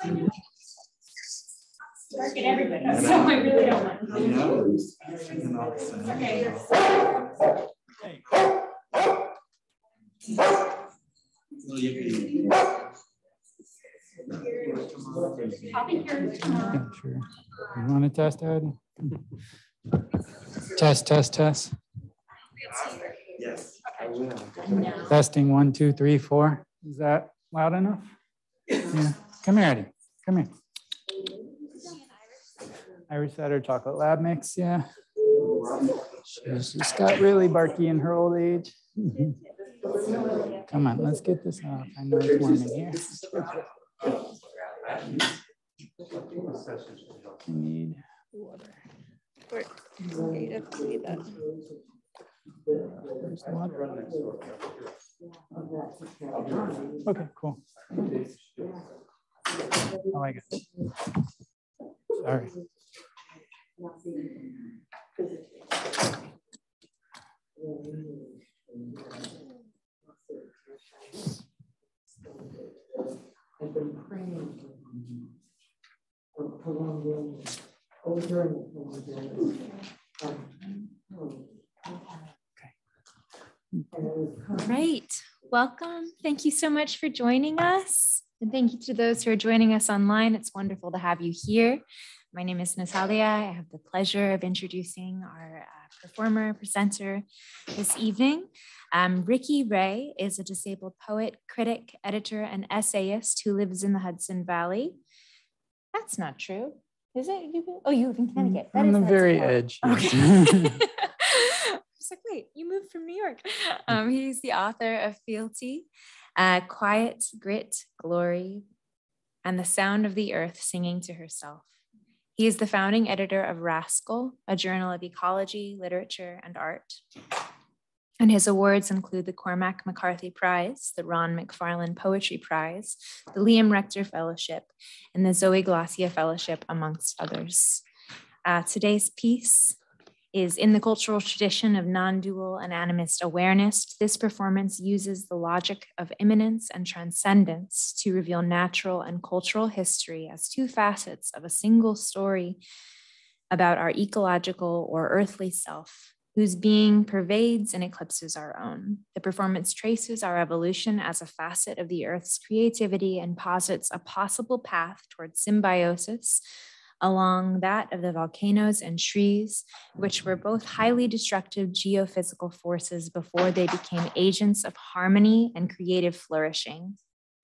Target everybody, so I really don't want to. Okay. I'll be here tomorrow. Yeah, sure. You want to test, Ed? Test, test, test. Yes, I will. Testing 1, 2, 3, 4. Is that loud enough? Yeah. Come here, Eddie. Come here. Irish Setter chocolate lab mix, yeah. She's just got really barky in her old age. Come on, let's get this off. I know it's warm in here. I need water. You have to need that. There's water. Okay, cool. I like it. Sorry. I've been praying for prolonged illness, during the Great. Welcome. Thank you so much for joining us. And thank you to those who are joining us online. It's wonderful to have you here. My name is Natalia. I have the pleasure of introducing our performer, presenter this evening. Ricky Ray is a disabled poet, critic, editor, and essayist who lives in the Hudson Valley. That's not true, is it? You live in Connecticut. That On is the very edge. Okay. I was like, wait, you moved from New York. He's the author of Fealty, Quiet, Grit, Glory, and the Sound of the Earth Singing to Herself. He is the founding editor of Rascal, a journal of ecology, literature, and art. And his awards include the Cormac McCarthy Prize, the Ron McFarlane Poetry Prize, the Liam Rector Fellowship, and the Zoe Glacia Fellowship, amongst others. Today's piece is in the cultural tradition of non-dual and animist awareness. This performance uses the logic of immanence and transcendence to reveal natural and cultural history as two facets of a single story about our ecological or earthly self, whose being pervades and eclipses our own. The performance traces our evolution as a facet of the Earth's creativity and posits a possible path towards symbiosis along that of the volcanoes and trees, which were both highly destructive geophysical forces before they became agents of harmony and creative flourishing.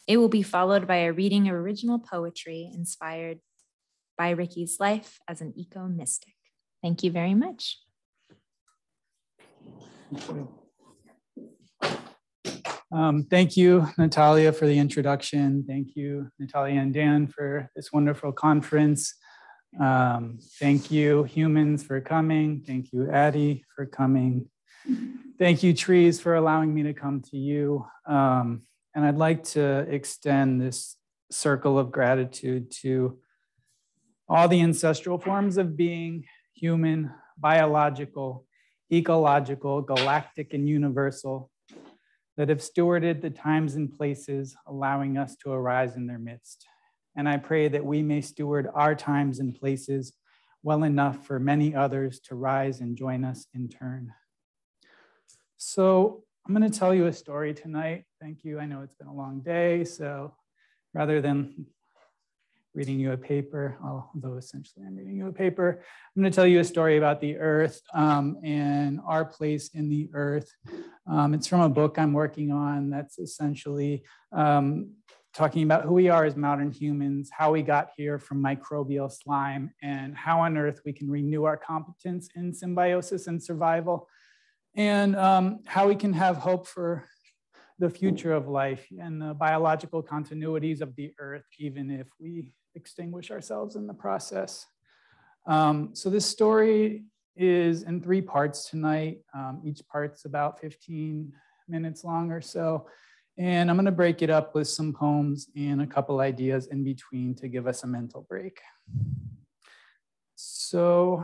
It will be followed by a reading of original poetry inspired by Ricky's life as an eco-mystic. Thank you very much. Thank you, Natalia, for the introduction. Thank you, Natalia and Dan, for this wonderful conference. Thank you, humans, for coming. Thank you, Addie, for coming. Thank you, trees, for allowing me to come to you. And I'd like to extend this circle of gratitude to all the ancestral forms of being, human, biological, ecological, galactic, and universal, that have stewarded the times and places, allowing us to arise in their midst. And I pray that we may steward our times and places well enough for many others to rise and join us in turn. So I'm going to tell you a story tonight. Thank you. I know it's been a long day, so rather than reading you a paper, although essentially I'm reading you a paper, I'm going to tell you a story about the earth and our place in the earth. It's from a book I'm working on that's essentially talking about who we are as modern humans, how we got here from microbial slime, and how on earth we can renew our competence in symbiosis and survival, and how we can have hope for the future of life and the biological continuities of the earth, even if we extinguish ourselves in the process. So this story is in 3 parts tonight. Each part's about 15 minutes long or so. And I'm going to break it up with some poems and a couple ideas in between to give us a mental break. So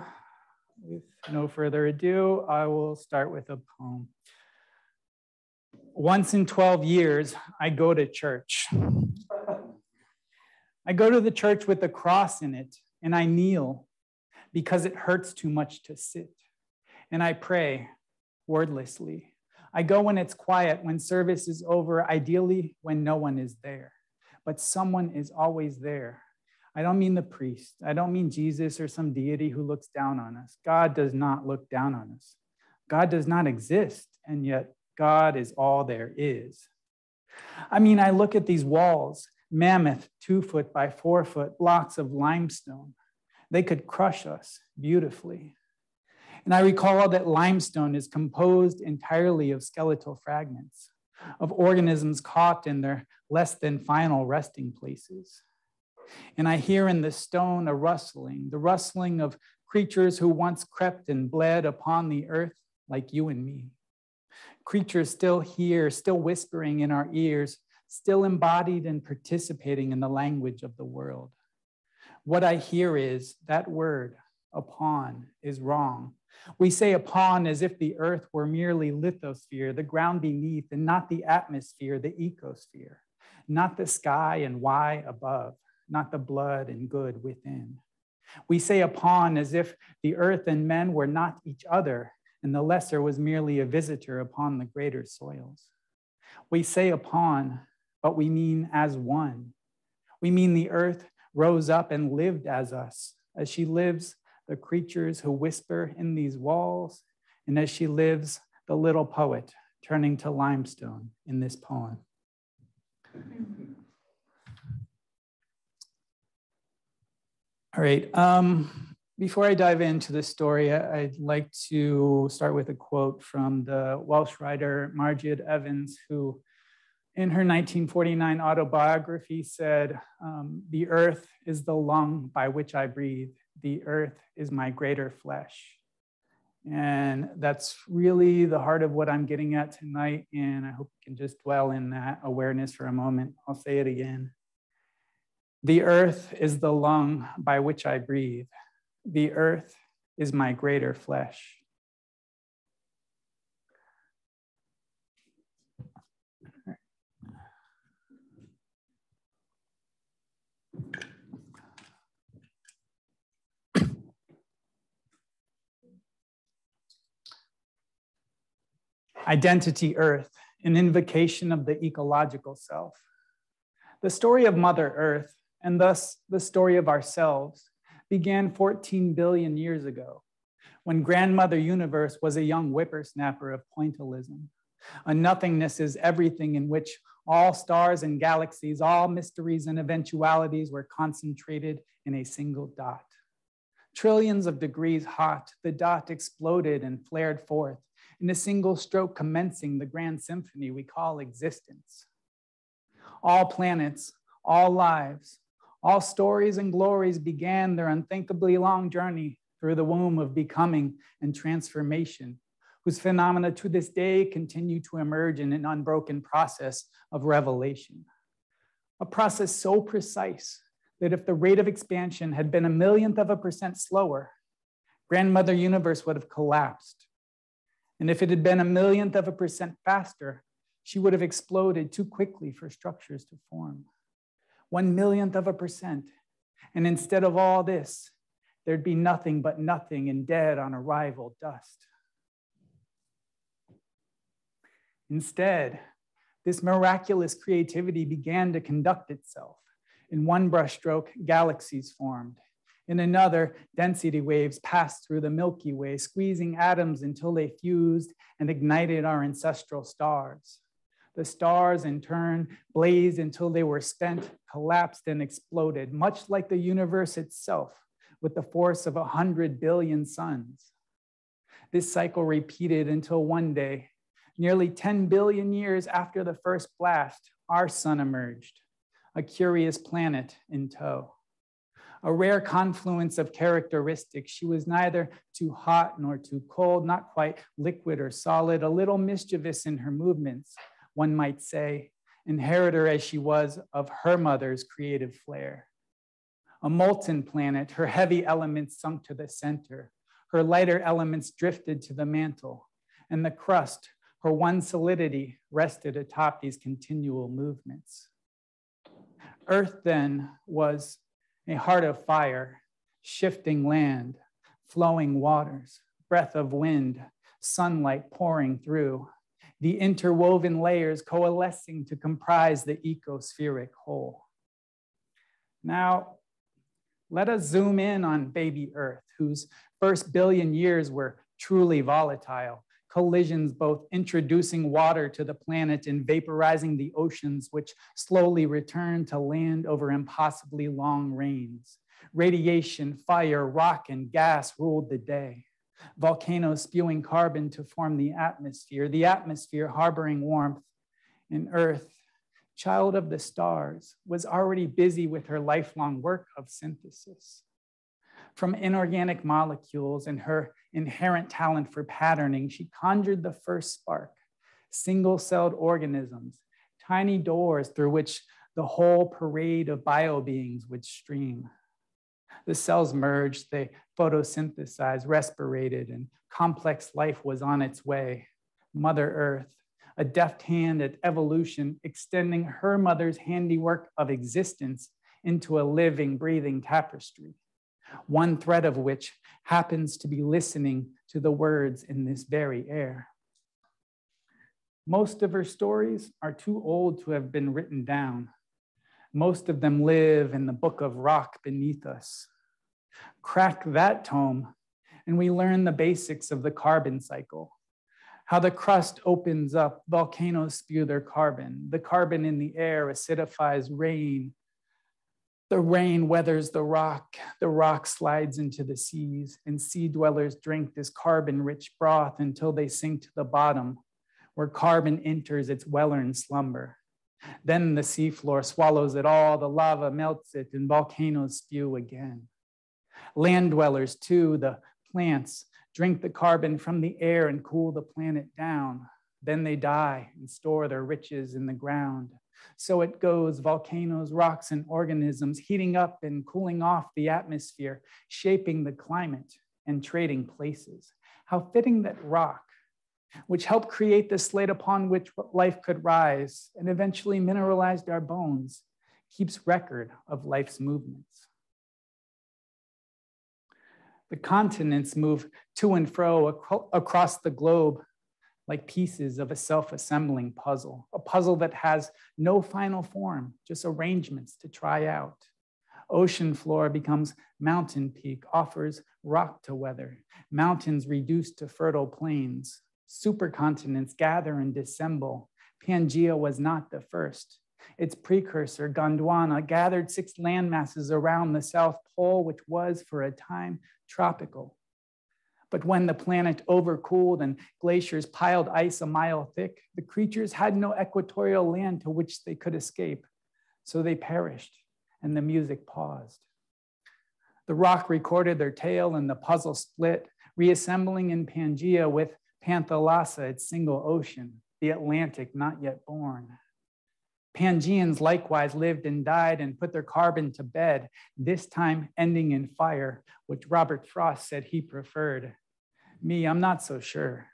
with no further ado, I will start with a poem. Once in 12 years, I go to church. I go to the church with the cross in it, and I kneel because it hurts too much to sit. And I pray wordlessly. I go when it's quiet, when service is over, ideally when no one is there. But someone is always there. I don't mean the priest. I don't mean Jesus or some deity who looks down on us. God does not look down on us. God does not exist, and yet God is all there is. I mean, I look at these walls, mammoth 2 foot by 4 foot blocks of limestone. They could crush us beautifully. And I recall that limestone is composed entirely of skeletal fragments, of organisms caught in their less than final resting places. And I hear in the stone a rustling, the rustling of creatures who once crept and bled upon the earth like you and me. Creatures still here, still whispering in our ears, still embodied and participating in the language of the world. What I hear is that word, upon, is wrong. We say upon as if the earth were merely lithosphere, the ground beneath, and not the atmosphere, the ecosphere, not the sky and why above, not the blood and good within. We say upon as if the earth and men were not each other, and the lesser was merely a visitor upon the greater soils. We say upon, but we mean as one. We mean the earth rose up and lived as us, as she lives the creatures who whisper in these walls, and as she lives the little poet turning to limestone in this poem. All right, before I dive into the story, I'd like to start with a quote from the Welsh writer Margaret Evans, who in her 1949 autobiography said, "The earth is the lung by which I breathe. The earth is my greater flesh." And that's really the heart of what I'm getting at tonight, and I hope you can just dwell in that awareness for a moment. I'll say it again. The earth is the lung by which I breathe. The earth is my greater flesh. Identity Earth, an invocation of the ecological self. The story of Mother Earth, and thus the story of ourselves, began 14 billion years ago, when Grandmother Universe was a young whippersnapper of pointillism. A nothingness is everything in which all stars and galaxies, all mysteries and eventualities were concentrated in a single dot. Trillions of degrees hot, the dot exploded and flared forth, in a single stroke commencing the grand symphony we call existence. All planets, all lives, all stories and glories began their unthinkably long journey through the womb of becoming and transformation, whose phenomena to this day continue to emerge in an unbroken process of revelation. A process so precise that if the rate of expansion had been 1/1,000,000% slower, Grandmother Universe would have collapsed. And if it had been 1,000,000% faster, she would have exploded too quickly for structures to form. 1/1,000,000%. And instead of all this, there'd be nothing but nothing and dead on arrival dust. Instead, this miraculous creativity began to conduct itself. In one brushstroke, galaxies formed. In another, density waves passed through the Milky Way, squeezing atoms until they fused and ignited our ancestral stars. The stars, in turn, blazed until they were spent, collapsed, and exploded, much like the universe itself, with the force of 100 billion suns. This cycle repeated until one day, nearly 10 billion years after the first blast, our sun emerged, a curious planet in tow. A rare confluence of characteristics. She was neither too hot nor too cold, not quite liquid or solid, a little mischievous in her movements, one might say, inheritor as she was of her mother's creative flair. A molten planet, her heavy elements sunk to the center, her lighter elements drifted to the mantle, and the crust, her one solidity, rested atop these continual movements. Earth then was a heart of fire, shifting land, flowing waters, breath of wind, sunlight pouring through, the interwoven layers coalescing to comprise the ecospheric whole. Now, let us zoom in on baby Earth, whose first billion years were truly volatile, collisions both introducing water to the planet and vaporizing the oceans, which slowly returned to land over impossibly long reigns. Radiation, fire, rock, and gas ruled the day. Volcanoes spewing carbon to form the atmosphere harboring warmth. And Earth, child of the stars, was already busy with her lifelong work of synthesis. From inorganic molecules and her inherent talent for patterning, she conjured the first spark, single-celled organisms, tiny doors through which the whole parade of biobeings would stream. The cells merged, they photosynthesized, respirated, and complex life was on its way. Mother Earth, a deft hand at evolution, extending her mother's handiwork of existence into a living, breathing tapestry, one thread of which happens to be listening to the words in this very air. Most of her stories are too old to have been written down. Most of them live in the book of rock beneath us. Crack that tome, and we learn the basics of the carbon cycle. How the crust opens up, volcanoes spew their carbon. The carbon in the air acidifies rain. The rain weathers the rock slides into the seas, and sea dwellers drink this carbon-rich broth until they sink to the bottom, where carbon enters its well-earned slumber. Then the seafloor swallows it all, the lava melts it, and volcanoes spew again. Land dwellers too, the plants, drink the carbon from the air and cool the planet down. Then they die and store their riches in the ground. So it goes, volcanoes, rocks, and organisms heating up and cooling off the atmosphere, shaping the climate and trading places. How fitting that rock, which helped create the slate upon which life could rise and eventually mineralized our bones, keeps record of life's movements. The continents move to and fro across the globe like pieces of a self-assembling puzzle, a puzzle that has no final form, just arrangements to try out. Ocean floor becomes mountain peak, offers rock to weather, mountains reduced to fertile plains. Supercontinents gather and dissemble. Pangea was not the first. Its precursor, Gondwana, gathered 6 landmasses around the South Pole, which was for a time tropical. But when the planet overcooled and glaciers piled ice a mile thick, the creatures had no equatorial land to which they could escape. So they perished and the music paused. The rock recorded their tale and the puzzle split, reassembling in Pangea with Panthalassa, its single ocean, the Atlantic not yet born. Pangeans likewise lived and died and put their carbon to bed, this time ending in fire, which Robert Frost said he preferred. Me, I'm not so sure.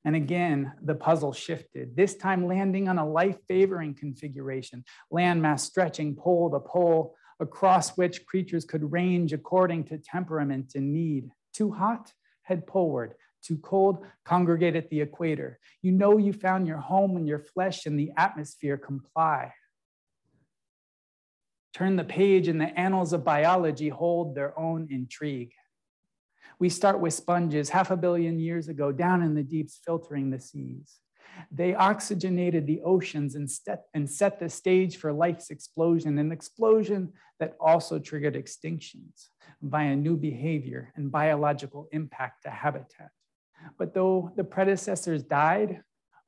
And again, the puzzle shifted, this time landing on a life-favoring configuration, landmass stretching pole to pole, across which creatures could range according to temperament and need. Too hot, head poleward. Too cold, congregate at the equator. You know you found your home when your flesh and the atmosphere comply. Turn the page and the annals of biology hold their own intrigue. We start with sponges 500 million years ago, down in the deeps, filtering the seas. They oxygenated the oceans and set the stage for life's explosion, an explosion that also triggered extinctions via new behavior and biological impact to habitat. But though the predecessors died,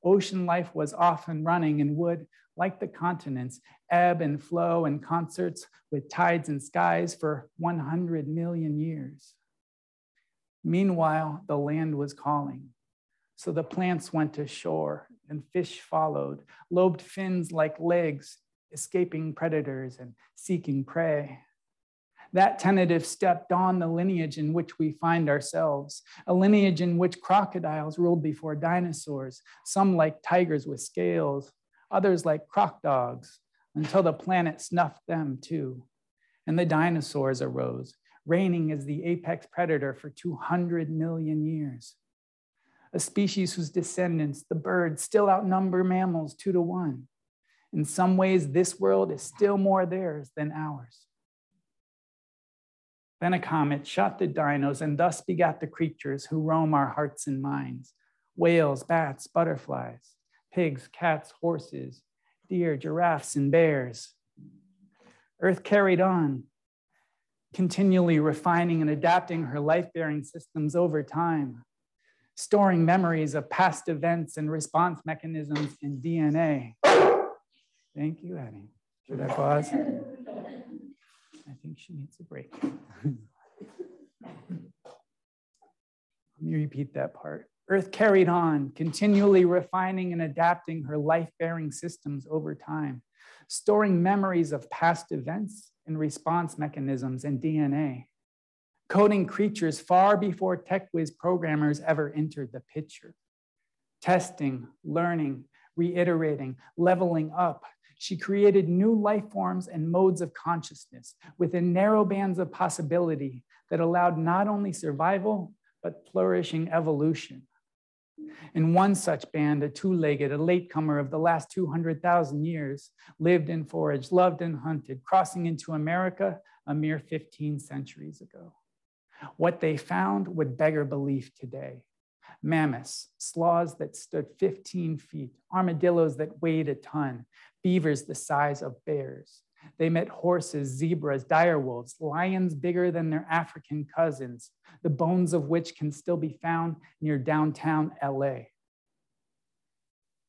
ocean life was off and running and would, like the continents, ebb and flow in concerts with tides and skies for 100 million years. Meanwhile, the land was calling. So the plants went to shore and fish followed, lobed fins like legs, escaping predators and seeking prey. That tentative step dawned the lineage in which we find ourselves, a lineage in which crocodiles ruled before dinosaurs, some like tigers with scales, others like croc dogs, until the planet snuffed them too. And the dinosaurs arose, reigning as the apex predator for 200 million years. A species whose descendants, the birds, still outnumber mammals 2 to 1. In some ways, this world is still more theirs than ours. Then a comet shot the dinos and thus begat the creatures who roam our hearts and minds: whales, bats, butterflies, pigs, cats, horses, deer, giraffes, and bears. Earth carried on, continually refining and adapting her life-bearing systems over time, storing memories of past events and response mechanisms in DNA. Thank you, Addie. Should I pause? I think she needs a break. Let me repeat that part. Earth carried on, continually refining and adapting her life-bearing systems over time, storing memories of past events and response mechanisms in DNA, coding creatures far before tech-whiz programmers ever entered the picture. Testing, learning, reiterating, leveling up, she created new life forms and modes of consciousness within narrow bands of possibility that allowed not only survival, but flourishing evolution. In one such band, a two-legged, a latecomer of the last 200,000 years, lived and foraged, loved and hunted, crossing into America a mere 15 centuries ago. What they found would beggar belief today. Mammoths, sloths that stood 15 feet, armadillos that weighed a ton, beavers the size of bears. They met horses, zebras, direwolves, lions bigger than their African cousins, the bones of which can still be found near downtown LA.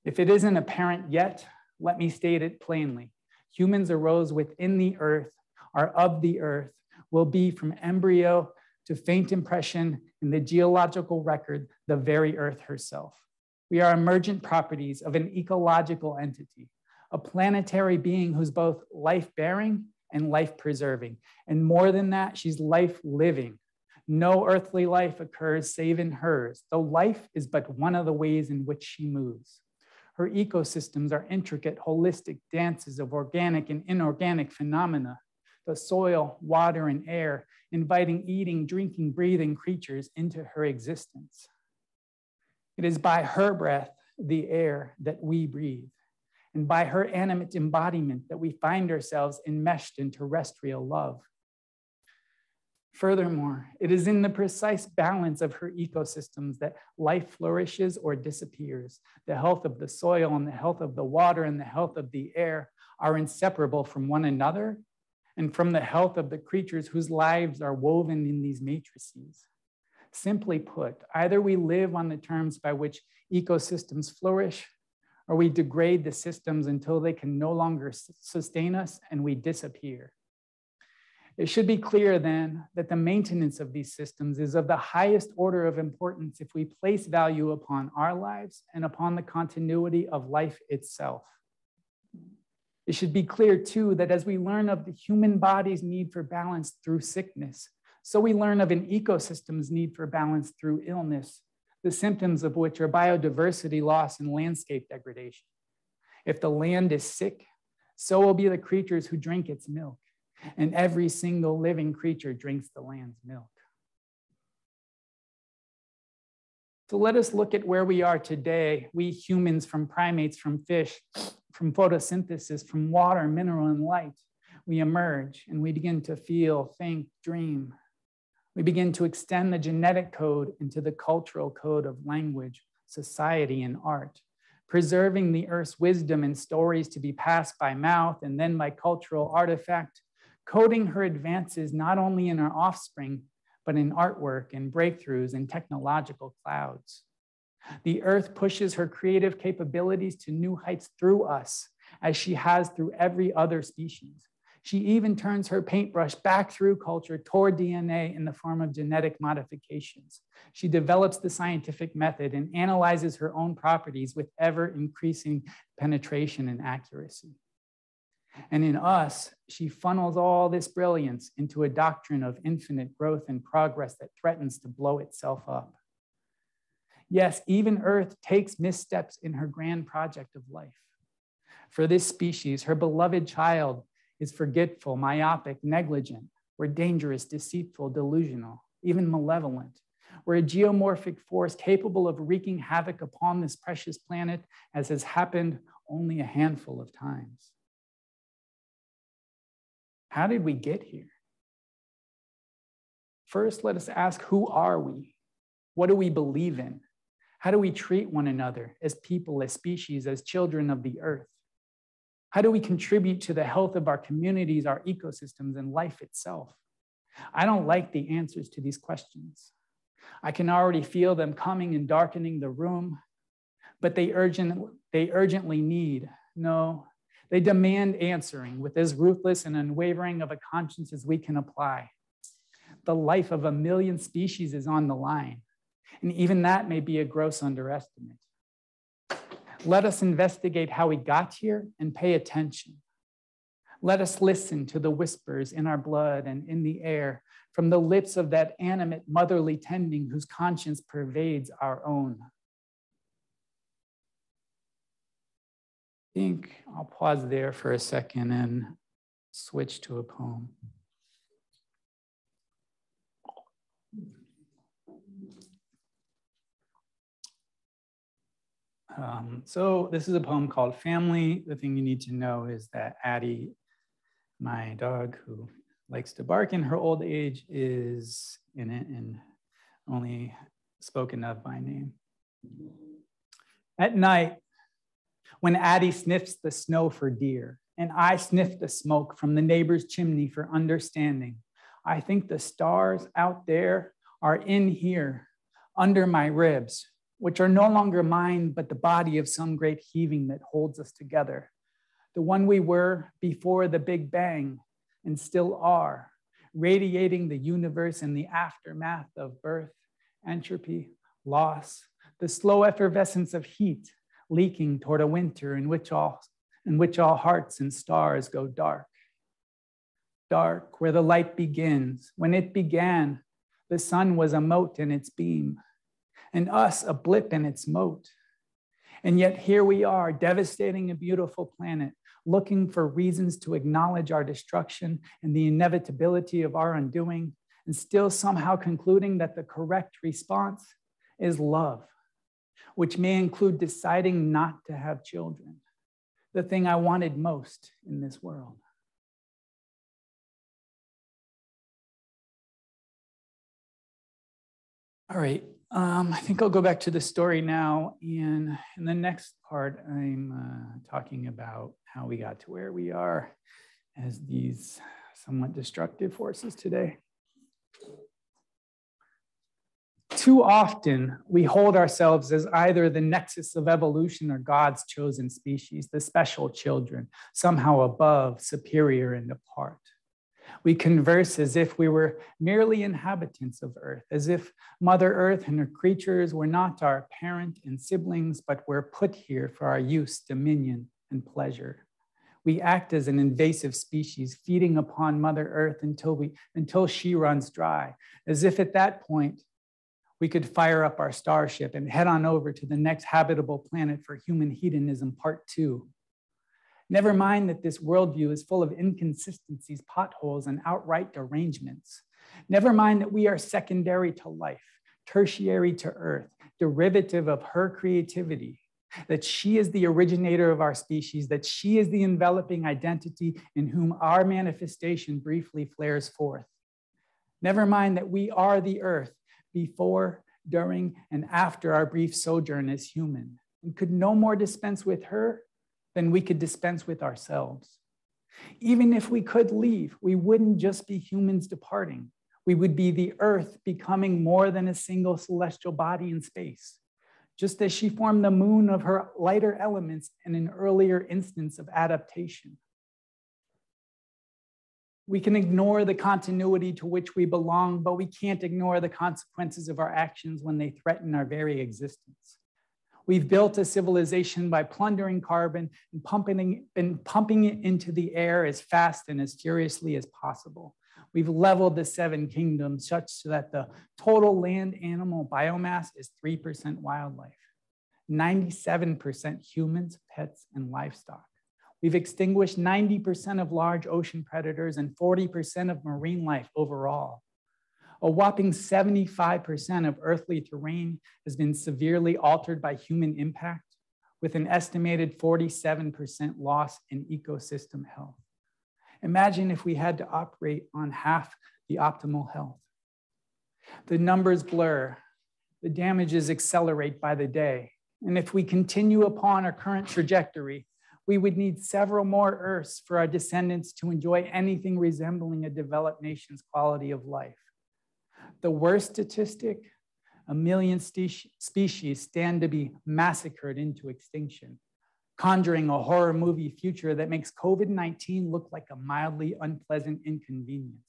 If it isn't apparent yet, let me state it plainly. Humans arose within the earth, are of the earth, will be from embryo to faint impression in the geological record, the very earth herself. We are emergent properties of an ecological entity, a planetary being who's both life-bearing and life-preserving. And more than that, she's life-living. No earthly life occurs save in hers, though life is but one of the ways in which she moves. Her ecosystems are intricate, holistic dances of organic and inorganic phenomena, the soil, water, and air, inviting eating, drinking, breathing creatures into her existence. It is by her breath, the air, that we breathe, and by her animate embodiment that we find ourselves enmeshed in terrestrial love. Furthermore, it is in the precise balance of her ecosystems that life flourishes or disappears. The health of the soil and the health of the water and the health of the air are inseparable from one another and from the health of the creatures whose lives are woven in these matrices. Simply put, either we live on the terms by which ecosystems flourish, or we degrade the systems until they can no longer sustain us and we disappear. It should be clear then that the maintenance of these systems is of the highest order of importance if we place value upon our lives and upon the continuity of life itself. It should be clear too that as we learn of the human body's need for balance through sickness, so we learn of an ecosystem's need for balance through illness, the symptoms of which are biodiversity loss and landscape degradation. If the land is sick, so will be the creatures who drink its milk, and every single living creature drinks the land's milk. So let us look at where we are today, we humans, from primates, from fish, from photosynthesis, from water, mineral, and light. We emerge and we begin to feel, think, dream. We begin to extend the genetic code into the cultural code of language, society, and art, preserving the earth's wisdom and stories to be passed by mouth and then by cultural artifact, coding her advances not only in our offspring, but in artwork and breakthroughs and technological clouds. The earth pushes her creative capabilities to new heights through us, as she has through every other species. She even turns her paintbrush back through culture toward DNA in the form of genetic modifications. She develops the scientific method and analyzes her own properties with ever increasing penetration and accuracy. And in us, she funnels all this brilliance into a doctrine of infinite growth and progress that threatens to blow itself up. Yes, even Earth takes missteps in her grand project of life. For this species, her beloved child is forgetful, myopic, negligent. We're dangerous, deceitful, delusional, even malevolent. We're a geomorphic force capable of wreaking havoc upon this precious planet, as has happened only a handful of times. How did we get here? First, let us ask, who are we? What do we believe in? How do we treat one another as people, as species, as children of the earth? How do we contribute to the health of our communities, our ecosystems, and life itself? I don't like the answers to these questions. I can already feel them coming and darkening the room, but they urgently need, no, they demand answering with as ruthless and unwavering of a conscience as we can apply. The life of 1 million species is on the line, and even that may be a gross underestimate. Let us investigate how we got here and pay attention. Let us listen to the whispers in our blood and in the air from the lips of that animate motherly tending whose conscience pervades our own. I think I'll pause there for a second and switch to a poem. So this is a poem called Family. The thing you need to know is that Addie, my dog who likes to bark in her old age, is in it and only spoken of by name. At night, when Addie sniffs the snow for deer, and I sniff the smoke from the neighbor's chimney for understanding, I think the stars out there are in here, under my ribs, which are no longer mine, but the body of some great heaving that holds us together. The one we were before the Big Bang and still are, radiating the universe in the aftermath of birth, entropy, loss, the slow effervescence of heat leaking toward a winter in which all hearts and stars go dark. Dark, where the light begins. When it began, the sun was a mote in its beam, and us a blip in its moat. And yet here we are, devastating a beautiful planet, looking for reasons to acknowledge our destruction and the inevitability of our undoing, and still somehow concluding that the correct response is love, which may include deciding not to have children, the thing I wanted most in this world. All right. I think I'll go back to the story now. And in the next part, I'm talking about how we got to where we are as these somewhat destructive forces today. Too often, we hold ourselves as either the nexus of evolution or God's chosen species, the special children, somehow above, superior, and apart. We converse as if we were merely inhabitants of Earth, as if Mother Earth and her creatures were not our parent and siblings, but were put here for our use, dominion, and pleasure. We act as an invasive species, feeding upon Mother Earth until she runs dry, as if at that point we could fire up our starship and head on over to the next habitable planet for human hedonism, part 2. Never mind that this worldview is full of inconsistencies, potholes, and outright derangements. Never mind that we are secondary to life, tertiary to Earth, derivative of her creativity, that she is the originator of our species, that she is the enveloping identity in whom our manifestation briefly flares forth. Never mind that we are the Earth before, during, and after our brief sojourn as human, and could no more dispense with her than we could dispense with ourselves. Even if we could leave, we wouldn't just be humans departing. We would be the Earth becoming more than a single celestial body in space, just as she formed the moon of her lighter elements in an earlier instance of adaptation. We can ignore the continuity to which we belong, but we can't ignore the consequences of our actions when they threaten our very existence. We've built a civilization by plundering carbon and pumping it into the air as fast and as furiously as possible. We've leveled the 7 kingdoms such that the total land animal biomass is 3% wildlife, 97% humans, pets, and livestock. We've extinguished 90% of large ocean predators and 40% of marine life overall. A whopping 75% of earthly terrain has been severely altered by human impact, with an estimated 47% loss in ecosystem health. Imagine if we had to operate on half the optimal health. The numbers blur, the damages accelerate by the day. And if we continue upon our current trajectory, we would need several more Earths for our descendants to enjoy anything resembling a developed nation's quality of life. The worst statistic, 1 million species stand to be massacred into extinction, conjuring a horror movie future that makes COVID-19 look like a mildly unpleasant inconvenience.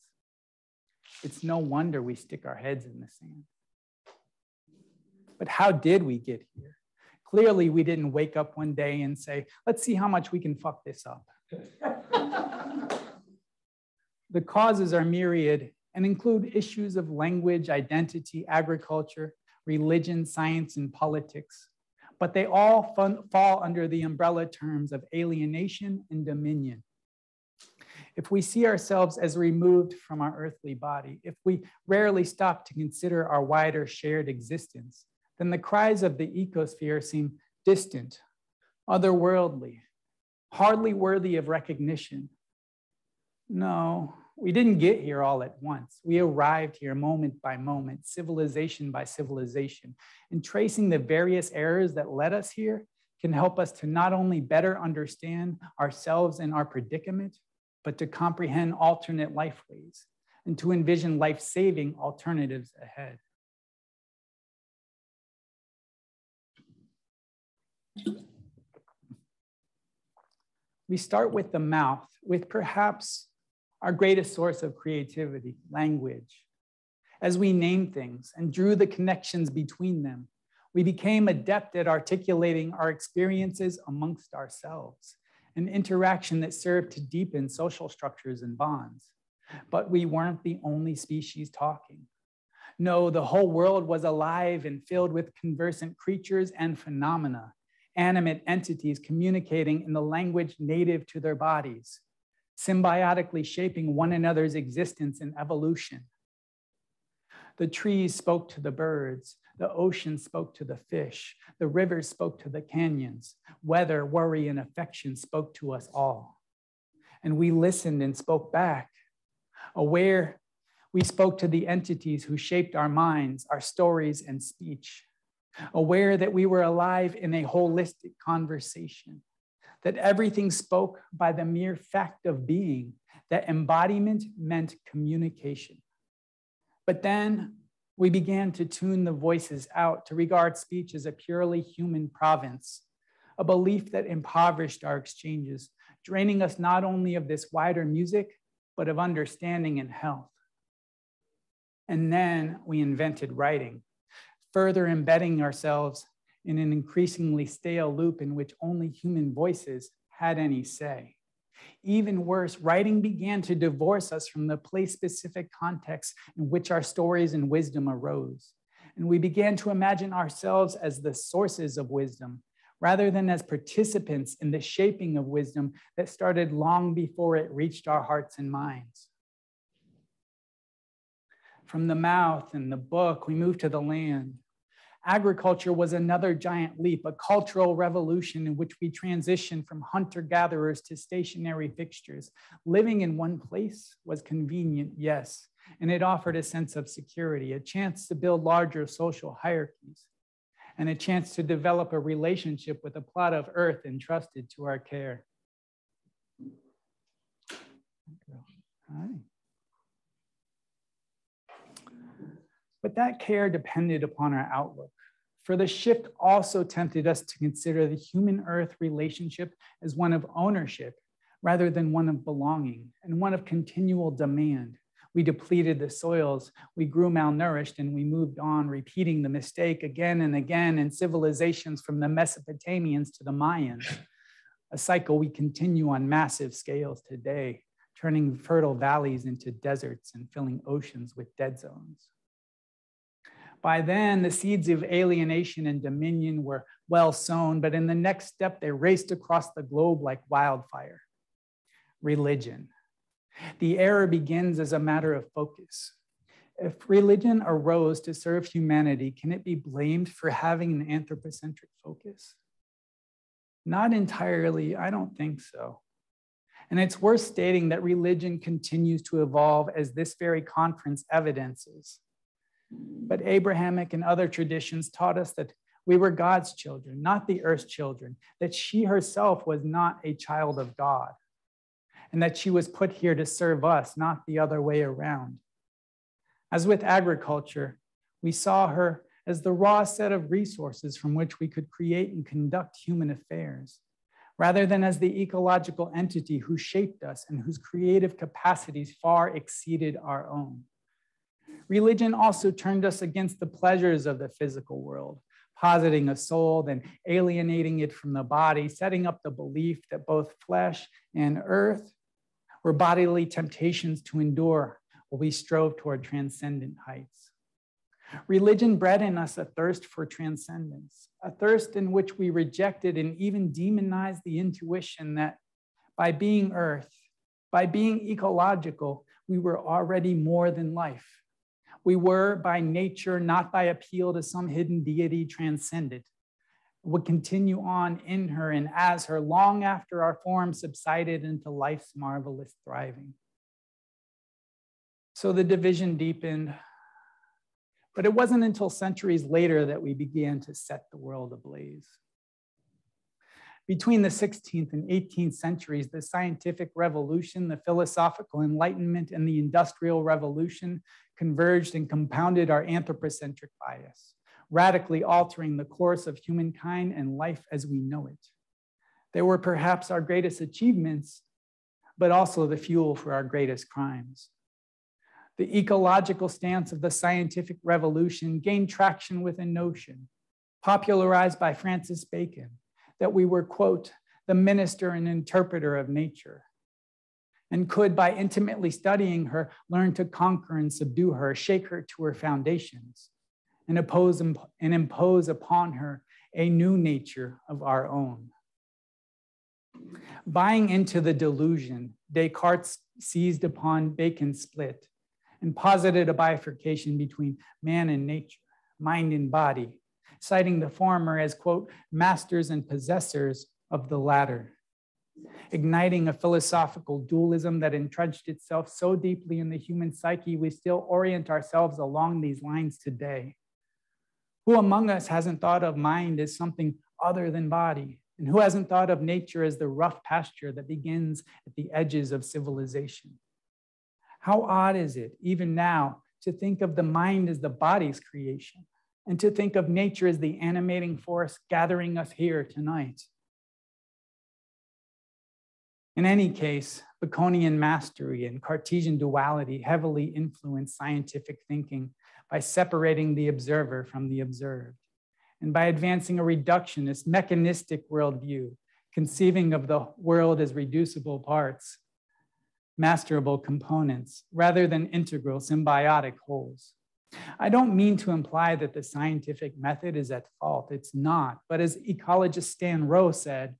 It's no wonder we stick our heads in the sand. But how did we get here? Clearly, we didn't wake up one day and say, let's see how much we can fuck this up. The causes are myriad and include issues of language, identity, agriculture, religion, science, and politics. But they all fall under the umbrella terms of alienation and dominion. If we see ourselves as removed from our earthly body, if we rarely stop to consider our wider shared existence, then the cries of the ecosphere seem distant, otherworldly, hardly worthy of recognition. No, we didn't get here all at once. We arrived here moment by moment, civilization by civilization. And tracing the various errors that led us here can help us to not only better understand ourselves and our predicament, but to comprehend alternate lifeways and to envision life-saving alternatives ahead. We start with the mouth, with perhaps our greatest source of creativity, language. As we named things and drew the connections between them, we became adept at articulating our experiences amongst ourselves, an interaction that served to deepen social structures and bonds. But we weren't the only species talking. No, the whole world was alive and filled with conversant creatures and phenomena, animate entities communicating in the language native to their bodies, symbiotically shaping one another's existence and evolution. The trees spoke to the birds, the ocean spoke to the fish, the rivers spoke to the canyons, weather, worry, and affection spoke to us all. And we listened and spoke back. Aware, we spoke to the entities who shaped our minds, our stories, and speech. Aware that we were alive in a holistic conversation, that everything spoke by the mere fact of being, that embodiment meant communication. But then we began to tune the voices out, to regard speech as a purely human province, a belief that impoverished our exchanges, draining us not only of this wider music, but of understanding and health. And then we invented writing, further embedding ourselves in an increasingly stale loop in which only human voices had any say. Even worse, writing began to divorce us from the place-specific context in which our stories and wisdom arose. And we began to imagine ourselves as the sources of wisdom, rather than as participants in the shaping of wisdom that started long before it reached our hearts and minds. From the mouth and the book, we moved to the land. Agriculture was another giant leap, a cultural revolution in which we transitioned from hunter-gatherers to stationary fixtures. Living in one place was convenient, yes, and it offered a sense of security, a chance to build larger social hierarchies, and a chance to develop a relationship with a plot of earth entrusted to our care. Hi. But that care depended upon our outlook. For the shift also tempted us to consider the human-earth relationship as one of ownership rather than one of belonging and one of continual demand. We depleted the soils, we grew malnourished, and we moved on, repeating the mistake again and again in civilizations from the Mesopotamians to the Mayans, a cycle we continue on massive scales today, turning fertile valleys into deserts and filling oceans with dead zones. By then, the seeds of alienation and dominion were well sown, but in the next step, they raced across the globe like wildfire. Religion. The error begins as a matter of focus. If religion arose to serve humanity, can it be blamed for having an anthropocentric focus? Not entirely, I don't think so. And it's worth stating that religion continues to evolve as this very conference evidences. But Abrahamic and other traditions taught us that we were God's children, not the earth's children, that she herself was not a child of God, and that she was put here to serve us, not the other way around. As with agriculture, we saw her as the raw set of resources from which we could create and conduct human affairs, rather than as the ecological entity who shaped us and whose creative capacities far exceeded our own. Religion also turned us against the pleasures of the physical world, positing a soul, then alienating it from the body, setting up the belief that both flesh and earth were bodily temptations to endure while we strove toward transcendent heights. Religion bred in us a thirst for transcendence, a thirst in which we rejected and even demonized the intuition that by being earth, by being ecological, we were already more than life. We were by nature, not by appeal to some hidden deity, transcended. Would continue on in her and as her long after our form subsided into life's marvelous thriving. So the division deepened, but it wasn't until centuries later that we began to set the world ablaze. Between the 16th and 18th centuries, the scientific revolution, the philosophical enlightenment, and the industrial revolution converged and compounded our anthropocentric bias, radically altering the course of humankind and life as we know it. They were perhaps our greatest achievements, but also the fuel for our greatest crimes. The ecological stance of the scientific revolution gained traction with a notion, popularized by Francis Bacon, that we were, quote, the minister and interpreter of nature, and could, by intimately studying her, learn to conquer and subdue her, shake her to her foundations, and impose upon her a new nature of our own. Buying into the delusion, Descartes seized upon Bacon's split and posited a bifurcation between man and nature, mind and body, citing the former as, quote, masters and possessors of the latter, igniting a philosophical dualism that entrenched itself so deeply in the human psyche, we still orient ourselves along these lines today. Who among us hasn't thought of mind as something other than body? And who hasn't thought of nature as the rough pasture that begins at the edges of civilization? How odd is it, even now, to think of the mind as the body's creation, and to think of nature as the animating force gathering us here tonight? In any case, Baconian mastery and Cartesian duality heavily influenced scientific thinking by separating the observer from the observed, and by advancing a reductionist, mechanistic worldview, conceiving of the world as reducible parts, masterable components, rather than integral, symbiotic wholes. I don't mean to imply that the scientific method is at fault. It's not. But as ecologist Stan Rowe said,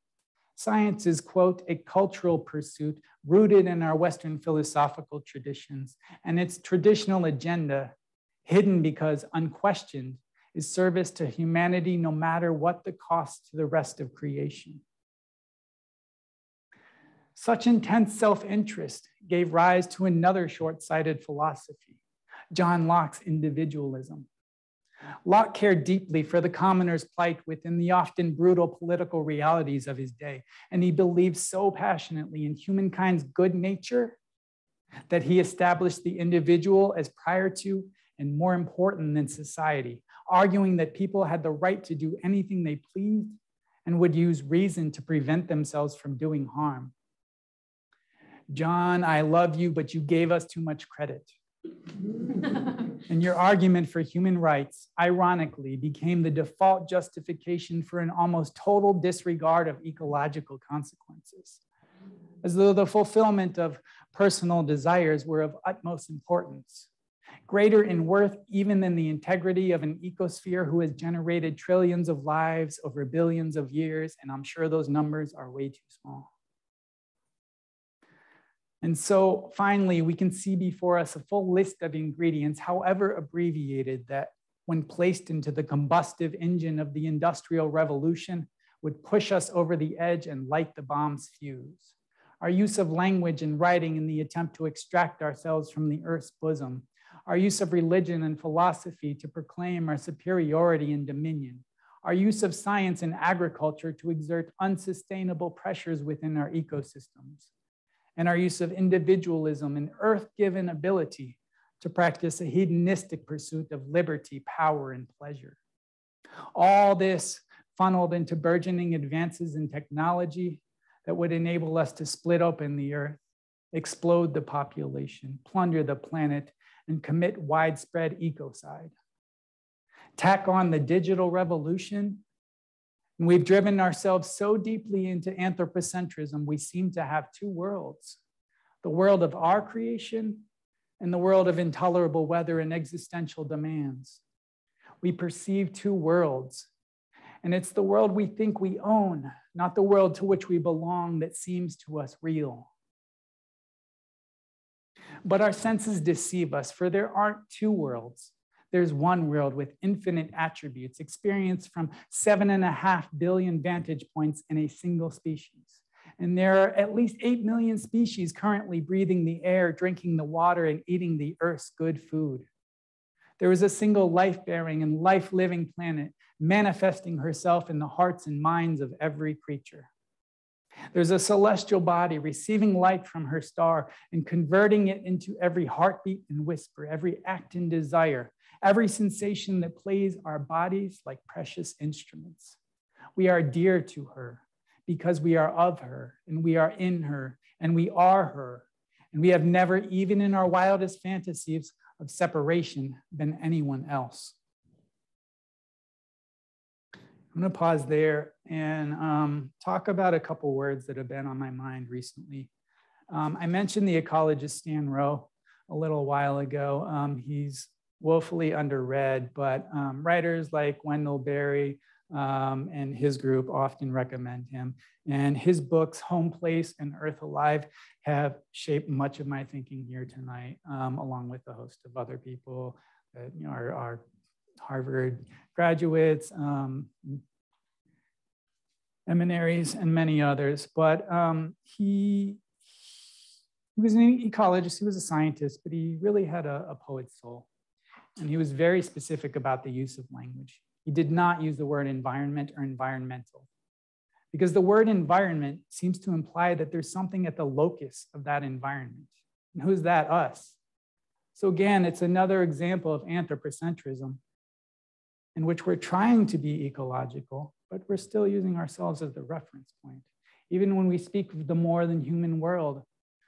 science is, quote, a cultural pursuit rooted in our Western philosophical traditions, and its traditional agenda, hidden because unquestioned, is service to humanity no matter what the cost to the rest of creation. Such intense self-interest gave rise to another short-sighted philosophy, John Locke's individualism. Locke cared deeply for the commoner's plight within the often brutal political realities of his day, and he believed so passionately in humankind's good nature that he established the individual as prior to and more important than society, arguing that people had the right to do anything they pleased and would use reason to prevent themselves from doing harm. John, I love you, but you gave us too much credit. And your argument for human rights, ironically, became the default justification for an almost total disregard of ecological consequences, as though the fulfillment of personal desires were of utmost importance, greater in worth even than the integrity of an ecosphere who has generated trillions of lives over billions of years, and I'm sure those numbers are way too small. And so finally, we can see before us a full list of ingredients, however abbreviated, that when placed into the combustive engine of the Industrial Revolution would push us over the edge and light the bomb's fuse. Our use of language and writing in the attempt to extract ourselves from the earth's bosom. Our use of religion and philosophy to proclaim our superiority and dominion. Our use of science and agriculture to exert unsustainable pressures within our ecosystems. And our use of individualism and earth-given ability to practice a hedonistic pursuit of liberty, power, and pleasure. All this funneled into burgeoning advances in technology that would enable us to split open the earth, explode the population, plunder the planet, and commit widespread ecocide. Tack on the digital revolution, and we've driven ourselves so deeply into anthropocentrism, we seem to have two worlds, the world of our creation and the world of intolerable weather and existential demands. We perceive two worlds, and it's the world we think we own, not the world to which we belong, that seems to us real. But our senses deceive us, for there aren't two worlds. There's one world with infinite attributes experienced from 7.5 billion vantage points in a single species. And there are at least 8 million species currently breathing the air, drinking the water, and eating the earth's good food. There is a single life-bearing and life-living planet manifesting herself in the hearts and minds of every creature. There's a celestial body receiving light from her star and converting it into every heartbeat and whisper, every act and desire, every sensation that plays our bodies like precious instruments. We are dear to her because we are of her, and we are in her, and we are her. And we have never, even in our wildest fantasies of separation, been anyone else. I'm going to pause there and talk about a couple words that have been on my mind recently. I mentioned the ecologist Stan Rowe a little while ago. He's woefully underread, but writers like Wendell Berry and his group often recommend him. And his books, Home Place and Earth Alive, have shaped much of my thinking here tonight, along with a host of other people that are Harvard graduates, eminaries, and many others. But he was an ecologist, he was a scientist, but he really had a poet's soul. And he was very specific about the use of language. He did not use the word environment or environmental, because the word environment seems to imply that there's something at the locus of that environment. And who's that? Us. So again, it's another example of anthropocentrism, in which we're trying to be ecological, but we're still using ourselves as the reference point. Even when we speak of the more than human world,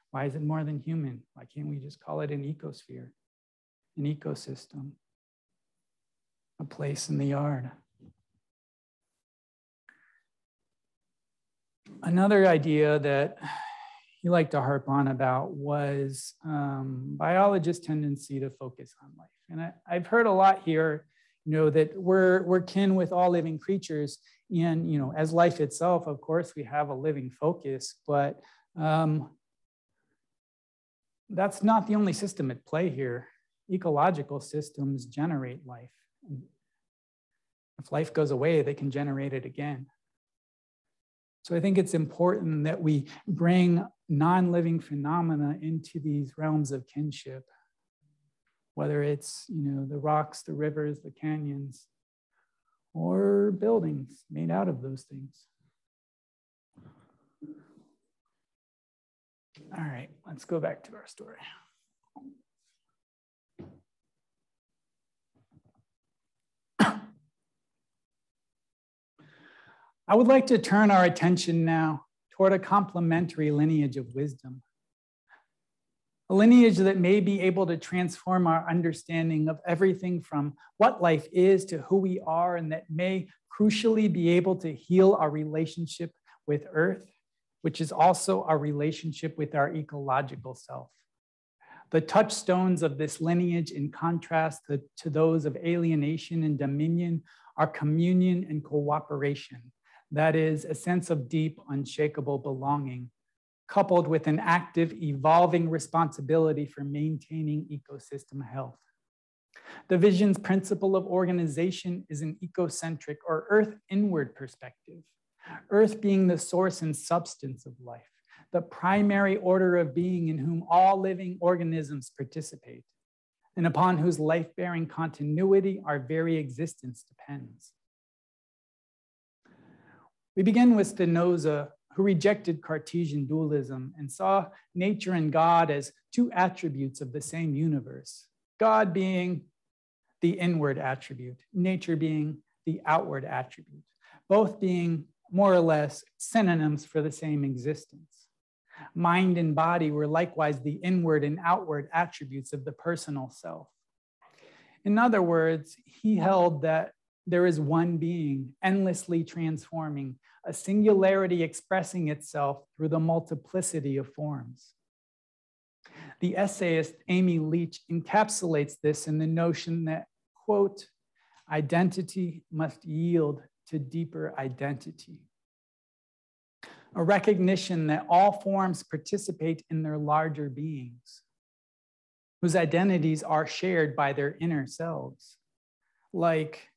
why is it more than human? Why can't we just call it an ecosphere, an ecosystem, a place in the yard? Another idea that he liked to harp on about was biologists' tendency to focus on life. And I've heard a lot here, that we're kin with all living creatures. And, as life itself, of course, we have a living focus, but that's not the only system at play here. Ecological systems generate life. If life goes away, they can generate it again. So I think it's important that we bring non-living phenomena into these realms of kinship, whether it's, the rocks, the rivers, the canyons, or buildings made out of those things. All right, let's go back to our story. I would like to turn our attention now toward a complementary lineage of wisdom. A lineage that may be able to transform our understanding of everything from what life is to who we are, and that may crucially be able to heal our relationship with Earth, which is also our relationship with our ecological self. The touchstones of this lineage, in contrast to those of alienation and dominion, are communion and cooperation. That is, a sense of deep, unshakable belonging, coupled with an active, evolving responsibility for maintaining ecosystem health. The vision's principle of organization is an ecocentric or earth-inward perspective, earth being the source and substance of life, the primary order of being in whom all living organisms participate, and upon whose life-bearing continuity our very existence depends. We begin with Spinoza, who rejected Cartesian dualism and saw nature and God as two attributes of the same universe, God being the inward attribute, nature being the outward attribute, both being more or less synonyms for the same existence. Mind and body were likewise the inward and outward attributes of the personal self. In other words, he held that there is one being, endlessly transforming, a singularity expressing itself through the multiplicity of forms. The essayist Amy Leach encapsulates this in the notion that, quote, identity must yield to deeper identity. A recognition that all forms participate in their larger beings, whose identities are shared by their inner selves. Like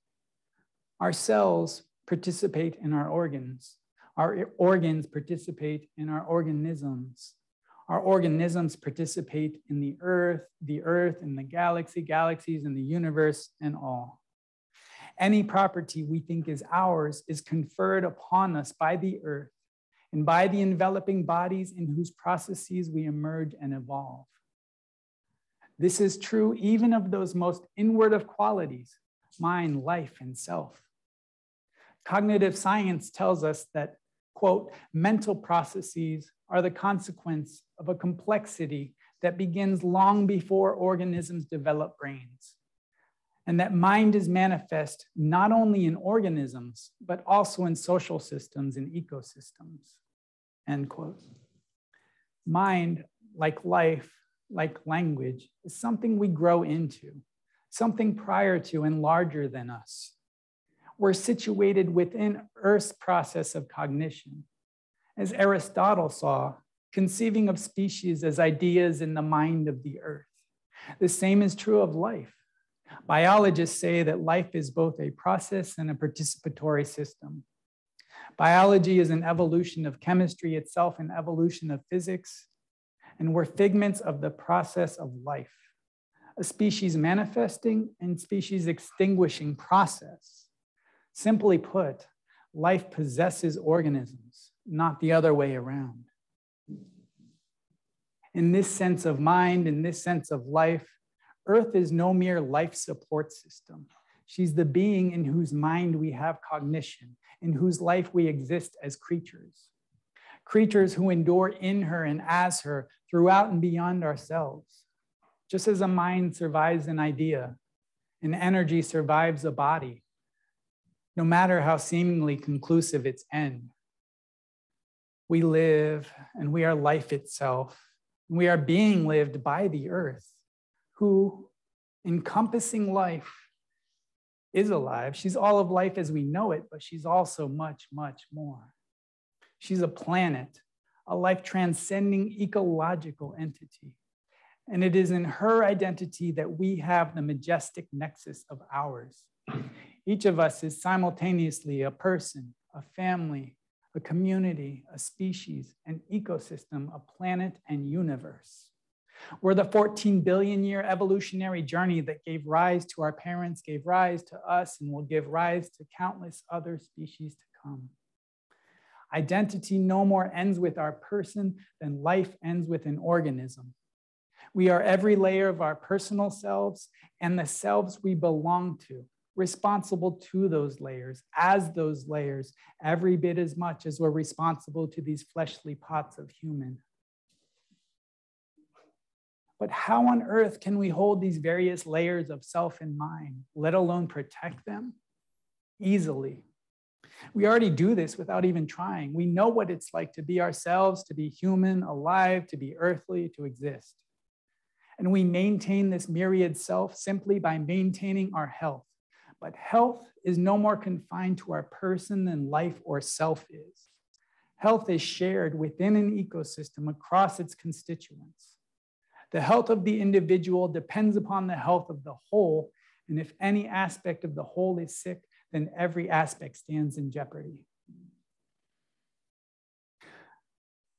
our cells participate in our organs participate in our organisms participate in the earth in the galaxies in the universe and all. Any property we think is ours is conferred upon us by the earth and by the enveloping bodies in whose processes we emerge and evolve. This is true even of those most inward of qualities, mind, life, and self. Cognitive science tells us that, quote, mental processes are the consequence of a complexity that begins long before organisms develop brains, and that mind is manifest not only in organisms, but also in social systems and ecosystems, end quote. Mind, like life, like language, is something we grow into, something prior to and larger than us. We're situated within Earth's process of cognition. As Aristotle saw, conceiving of species as ideas in the mind of the earth. The same is true of life. Biologists say that life is both a process and a participatory system. Biology is an evolution of chemistry itself, an evolution of physics, and we're figments of the process of life, a species manifesting and species extinguishing process. Simply put, life possesses organisms, not the other way around. In this sense of mind, in this sense of life, Earth is no mere life support system. She's the being in whose mind we have cognition, in whose life we exist as creatures. Creatures who endure in her and as her throughout and beyond ourselves. Just as a mind survives an idea, an energy survives a body, no matter how seemingly conclusive its end. We live and we are life itself. We are being lived by the earth, who, encompassing life, is alive. She's all of life as we know it, but she's also much, much more. She's a planet, a life transcending ecological entity. And it is in her identity that we have the majestic nexus of ours. Each of us is simultaneously a person, a family, a community, a species, an ecosystem, a planet, and universe. We're the 14 billion year evolutionary journey that gave rise to our parents, gave rise to us, and will give rise to countless other species to come. Identity no more ends with our person than life ends with an organism. We are every layer of our personal selves and the selves we belong to, responsible to those layers, as those layers, every bit as much as we're responsible to these fleshly pots of human. But how on earth can we hold these various layers of self and mind, let alone protect them? Easily. We already do this without even trying. We know what it's like to be ourselves, to be human, alive, to be earthly, to exist. And we maintain this myriad self simply by maintaining our health. But health is no more confined to our person than life or self is. Health is shared within an ecosystem across its constituents. The health of the individual depends upon the health of the whole, and if any aspect of the whole is sick, then every aspect stands in jeopardy.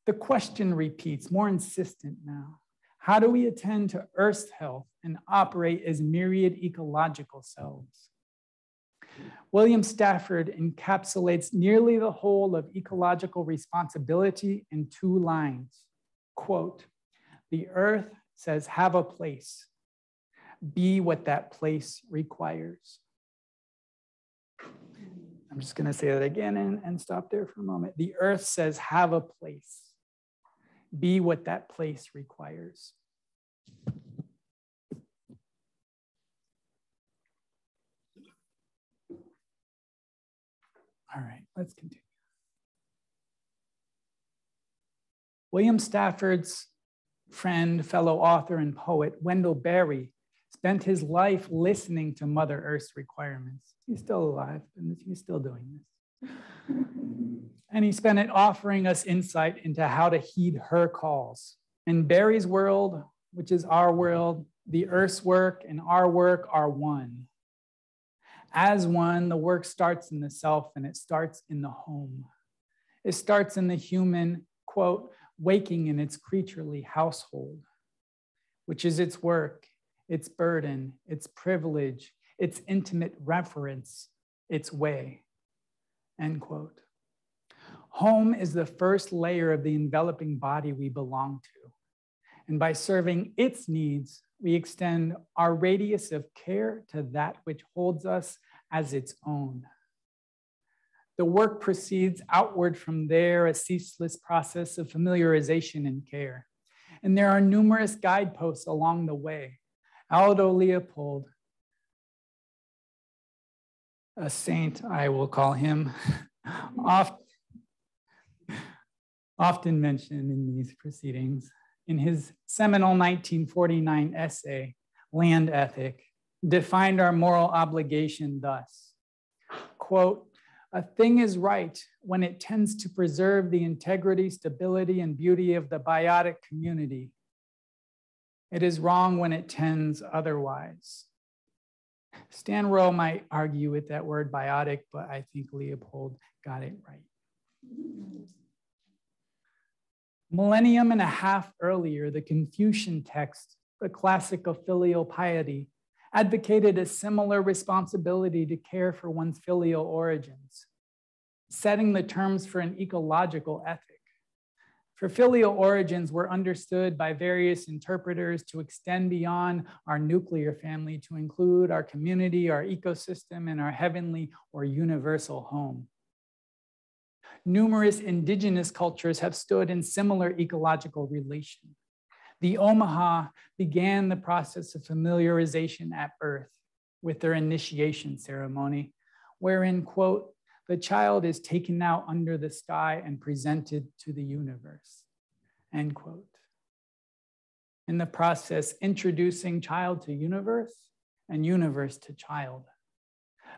The question repeats, more insistent now. How do we attend to Earth's health and operate as myriad ecological selves? William Stafford encapsulates nearly the whole of ecological responsibility in 2 lines. Quote, "The earth says, have a place. Be what that place requires." I'm just going to say that again and stop there for a moment. The earth says, have a place. Be what that place requires. All right, let's continue. William Stafford's friend, fellow author, and poet, Wendell Berry, spent his life listening to Mother Earth's requirements. He's still alive, and he's still doing this. And he spent it offering us insight into how to heed her calls. In Berry's world, which is our world, the Earth's work and our work are one. As one, the work starts in the self, and it starts in the home. It starts in the human, quote, waking in its creaturely household, which is its work, its burden, its privilege, its intimate reference, its way, end quote. Home is the first layer of the enveloping body we belong to. And by serving its needs, we extend our radius of care to that which holds us as its own. The work proceeds outward from there, a ceaseless process of familiarization and care. And there are numerous guideposts along the way. Aldo Leopold, a saint, I will call him, often mentioned in these proceedings, in his seminal 1949 essay, Land Ethic, defined our moral obligation thus, quote, "A thing is right when it tends to preserve the integrity, stability, and beauty of the biotic community. It is wrong when it tends otherwise." Stan Rowe might argue with that word biotic, but I think Leopold got it right. Millennium and a half earlier, the Confucian text, the classic of filial piety, advocated a similar responsibility to care for one's filial origins, setting the terms for an ecological ethic. For filial origins were understood by various interpreters to extend beyond our nuclear family to include our community, our ecosystem, and our heavenly or universal home. Numerous indigenous cultures have stood in similar ecological relation. The Omaha began the process of familiarization at birth with their initiation ceremony, wherein, quote, "The child is taken out under the sky and presented to the universe," end quote. In the process, introducing child to universe and universe to child.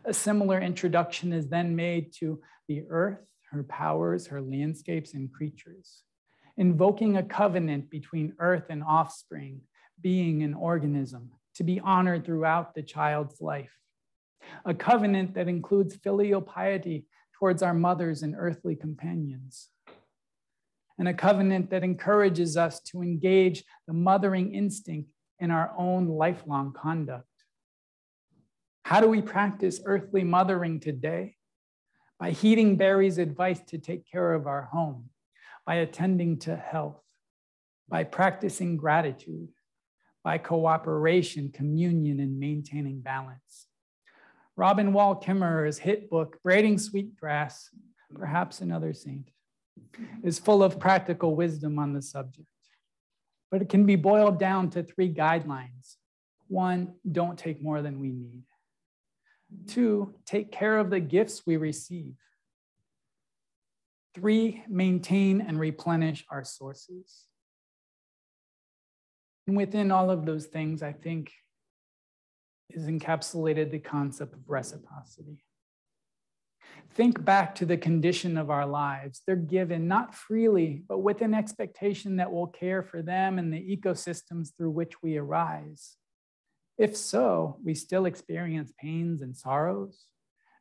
A similar introduction is then made to the earth, her powers, her landscapes, and creatures, invoking a covenant between earth and offspring, being an organism, to be honored throughout the child's life. A covenant that includes filial piety towards our mothers and earthly companions. And a covenant that encourages us to engage the mothering instinct in our own lifelong conduct. How do we practice earthly mothering today? By heeding Berry's advice to take care of our home, by attending to health, by practicing gratitude, by cooperation, communion, and maintaining balance. Robin Wall Kimmerer's hit book, Braiding Sweetgrass, perhaps another saint, is full of practical wisdom on the subject. But it can be boiled down to 3 guidelines. 1, don't take more than we need. 2, take care of the gifts we receive. 3, maintain and replenish our sources. And within all of those things, I think, is encapsulated the concept of reciprocity. Think back to the condition of our lives. They're given not freely, but with an expectation that we'll care for them and the ecosystems through which we arise. If so, we still experience pains and sorrows,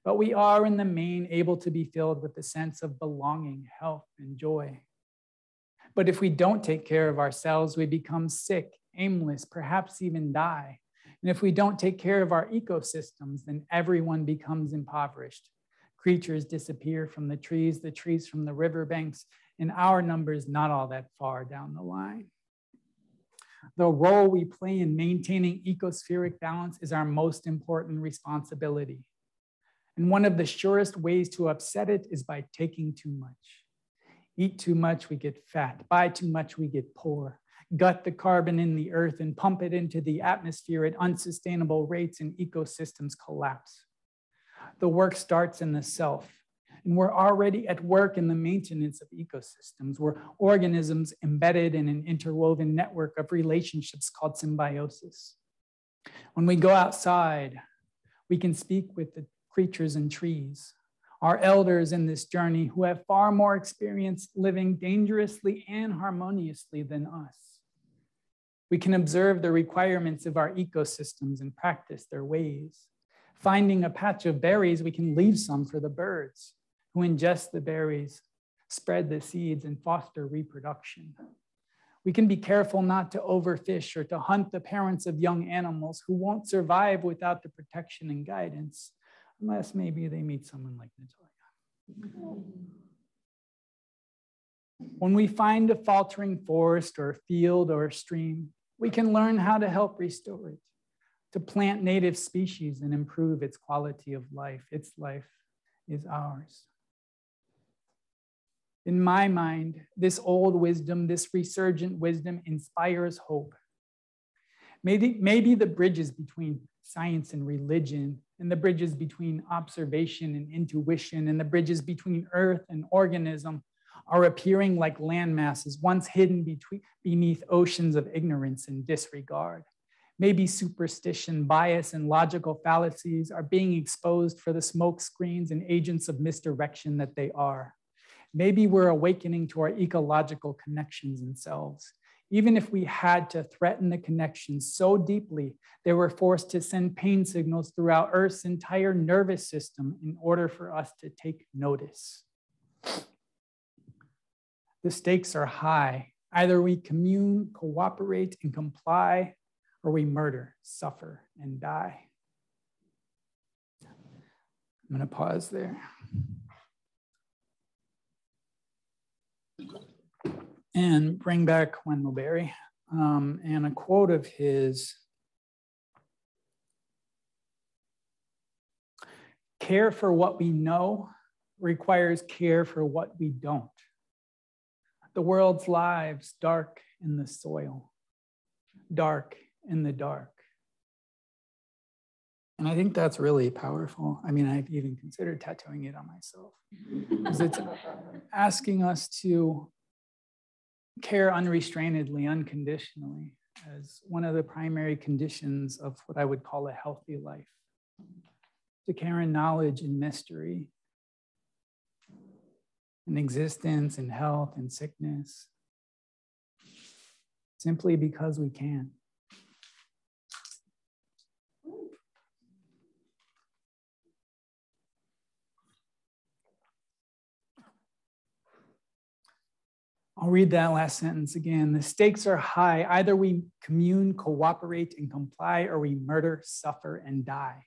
but we are in the main able to be filled with a sense of belonging, health, and joy. But if we don't take care of ourselves, we become sick, aimless, perhaps even die. And if we don't take care of our ecosystems, then everyone becomes impoverished. Creatures disappear from the trees from the riverbanks, and our numbers not all that far down the line. The role we play in maintaining ecospheric balance is our most important responsibility. And one of the surest ways to upset it is by taking too much. Eat too much, we get fat. Buy too much, we get poor. Gut the carbon in the earth and pump it into the atmosphere at unsustainable rates, and ecosystems collapse. The work starts in the self, and we're already at work in the maintenance of ecosystems. We're organisms embedded in an interwoven network of relationships called symbiosis. When we go outside, we can speak with the creatures and trees, our elders in this journey who have far more experience living dangerously and harmoniously than us. We can observe the requirements of our ecosystems and practice their ways. Finding a patch of berries, we can leave some for the birds who ingest the berries, spread the seeds, and foster reproduction. We can be careful not to overfish or to hunt the parents of young animals who won't survive without the protection and guidance, unless maybe they meet someone like Natalia. When we find a faltering forest or a field or a stream, we can learn how to help restore it, to plant native species and improve its quality of life. Its life is ours. In my mind, this old wisdom, this resurgent wisdom inspires hope. Maybe the bridges between science and religion, and the bridges between observation and intuition, and the bridges between earth and organism are appearing like land masses once hidden beneath oceans of ignorance and disregard. Maybe superstition, bias, and logical fallacies are being exposed for the smoke screens and agents of misdirection that they are. Maybe we're awakening to our ecological connections in selves. Even if we had to threaten the connections so deeply, they were forced to send pain signals throughout Earth's entire nervous system in order for us to take notice. The stakes are high. Either we commune, cooperate, and comply, or we murder, suffer, and die. I'm going to pause there. And bring back Wendell Berry and a quote of his. Care for what we know requires care for what we don't. The world's lives dark in the soil, dark in the dark. And I think that's really powerful. I mean, I've even considered tattooing it on myself, because it's asking us to care unrestrainedly, unconditionally, as one of the primary conditions of what I would call a healthy life. To care in knowledge and mystery, in existence and health and sickness, simply because we can. I'll read that last sentence again. The stakes are high. Either we commune, cooperate, and comply, or we murder, suffer, and die.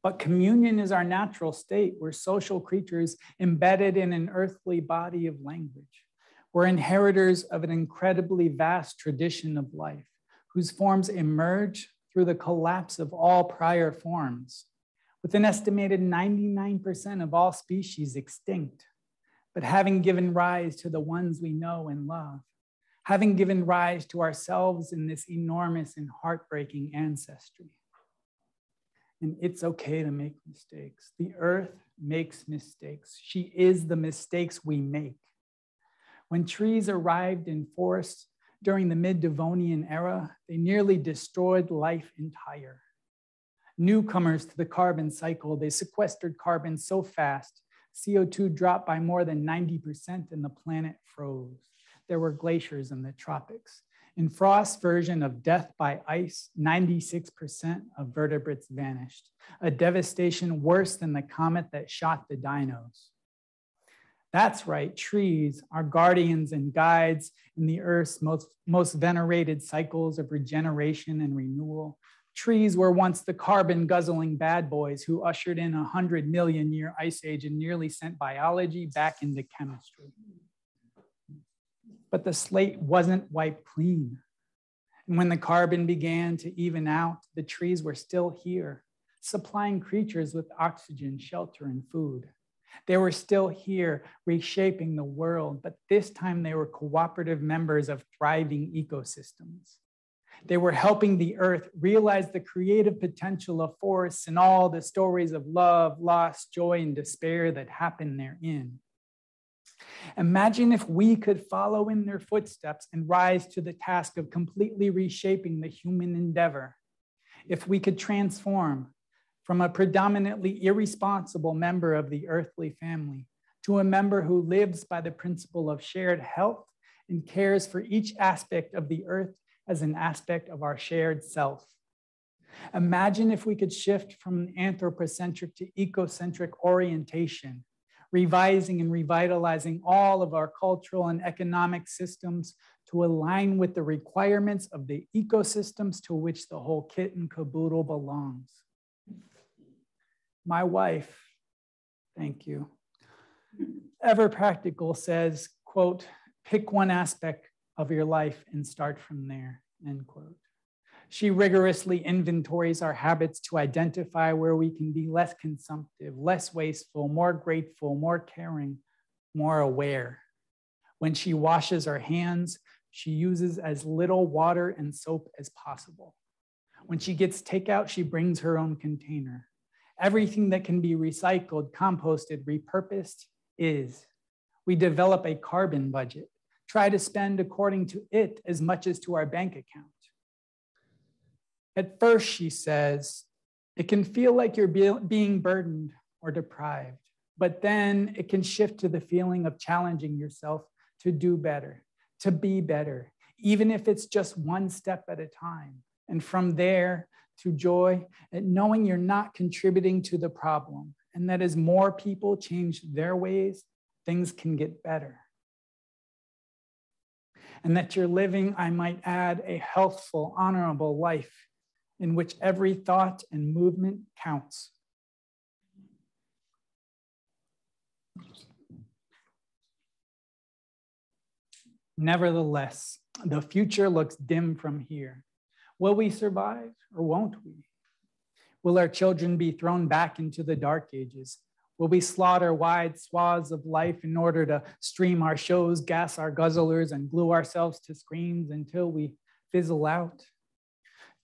But communion is our natural state. We're social creatures embedded in an earthly body of language. We're inheritors of an incredibly vast tradition of life, whose forms emerge through the collapse of all prior forms, with an estimated 99% of all species extinct, but having given rise to the ones we know and love, having given rise to ourselves in this enormous and heartbreaking ancestry. And it's okay to make mistakes. The earth makes mistakes. She is the mistakes we make. When trees arrived in forests, During the mid-Devonian era, they nearly destroyed life entire. Newcomers to the carbon cycle, they sequestered carbon so fast, CO2 dropped by more than 90% and the planet froze. There were glaciers in the tropics. In Frost's version of death by ice, 96% of vertebrates vanished, a devastation worse than the comet that shot the dinos. That's right, trees are guardians and guides in the Earth's most venerated cycles of regeneration and renewal. Trees were once the carbon-guzzling bad boys who ushered in a 100-million-year ice age and nearly sent biology back into chemistry. But the slate wasn't wiped clean. And when the carbon began to even out, the trees were still here, supplying creatures with oxygen, shelter, and food. They were still here, reshaping the world, but this time they were cooperative members of thriving ecosystems. They were helping the earth realize the creative potential of forests and all the stories of love, loss, joy, and despair that happen therein. Imagine if we could follow in their footsteps and rise to the task of completely reshaping the human endeavor. If we could transform from a predominantly irresponsible member of the earthly family to a member who lives by the principle of shared health and cares for each aspect of the earth as an aspect of our shared self. Imagine if we could shift from an anthropocentric to ecocentric orientation, revising and revitalizing all of our cultural and economic systems to align with the requirements of the ecosystems to which the whole kit and caboodle belongs. My wife, thank you, Ever Practical says, quote, pick one aspect of your life and start from there, end quote. She rigorously inventories our habits to identify where we can be less consumptive, less wasteful, more grateful, more caring, more aware. When she washes her hands, she uses as little water and soap as possible. When she gets takeout, she brings her own container. Everything that can be recycled, composted, repurposed is. We develop a carbon budget. Try to spend according to it as much as to our bank account. At first, she says, it can feel like you're being burdened or deprived, but then it can shift to the feeling of challenging yourself to do better, to be better, even if it's just one step at a time. And from there to joy at knowing you're not contributing to the problem, and that as more people change their ways, things can get better. And that you're living, I might add, a healthful, honorable life in which every thought and movement counts. Nevertheless, the future looks dim from here. Will we survive or won't we? Will our children be thrown back into the dark ages? Will we slaughter wide swaths of life in order to stream our shows, gas our guzzlers, and glue ourselves to screens until we fizzle out?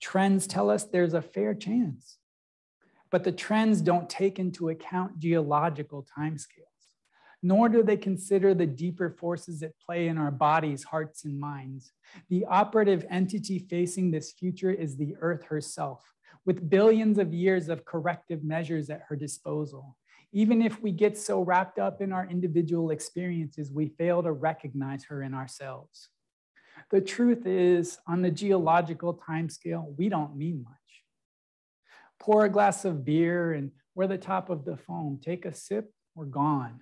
Trends tell us there's a fair chance, but the trends don't take into account geological timescales, nor do they consider the deeper forces at play in our bodies, hearts, and minds. The operative entity facing this future is the Earth herself, with billions of years of corrective measures at her disposal. Even if we get so wrapped up in our individual experiences, we fail to recognize her in ourselves. The truth is, on the geological timescale, we don't mean much. Pour a glass of beer and we're the top of the foam. Take a sip, we're gone.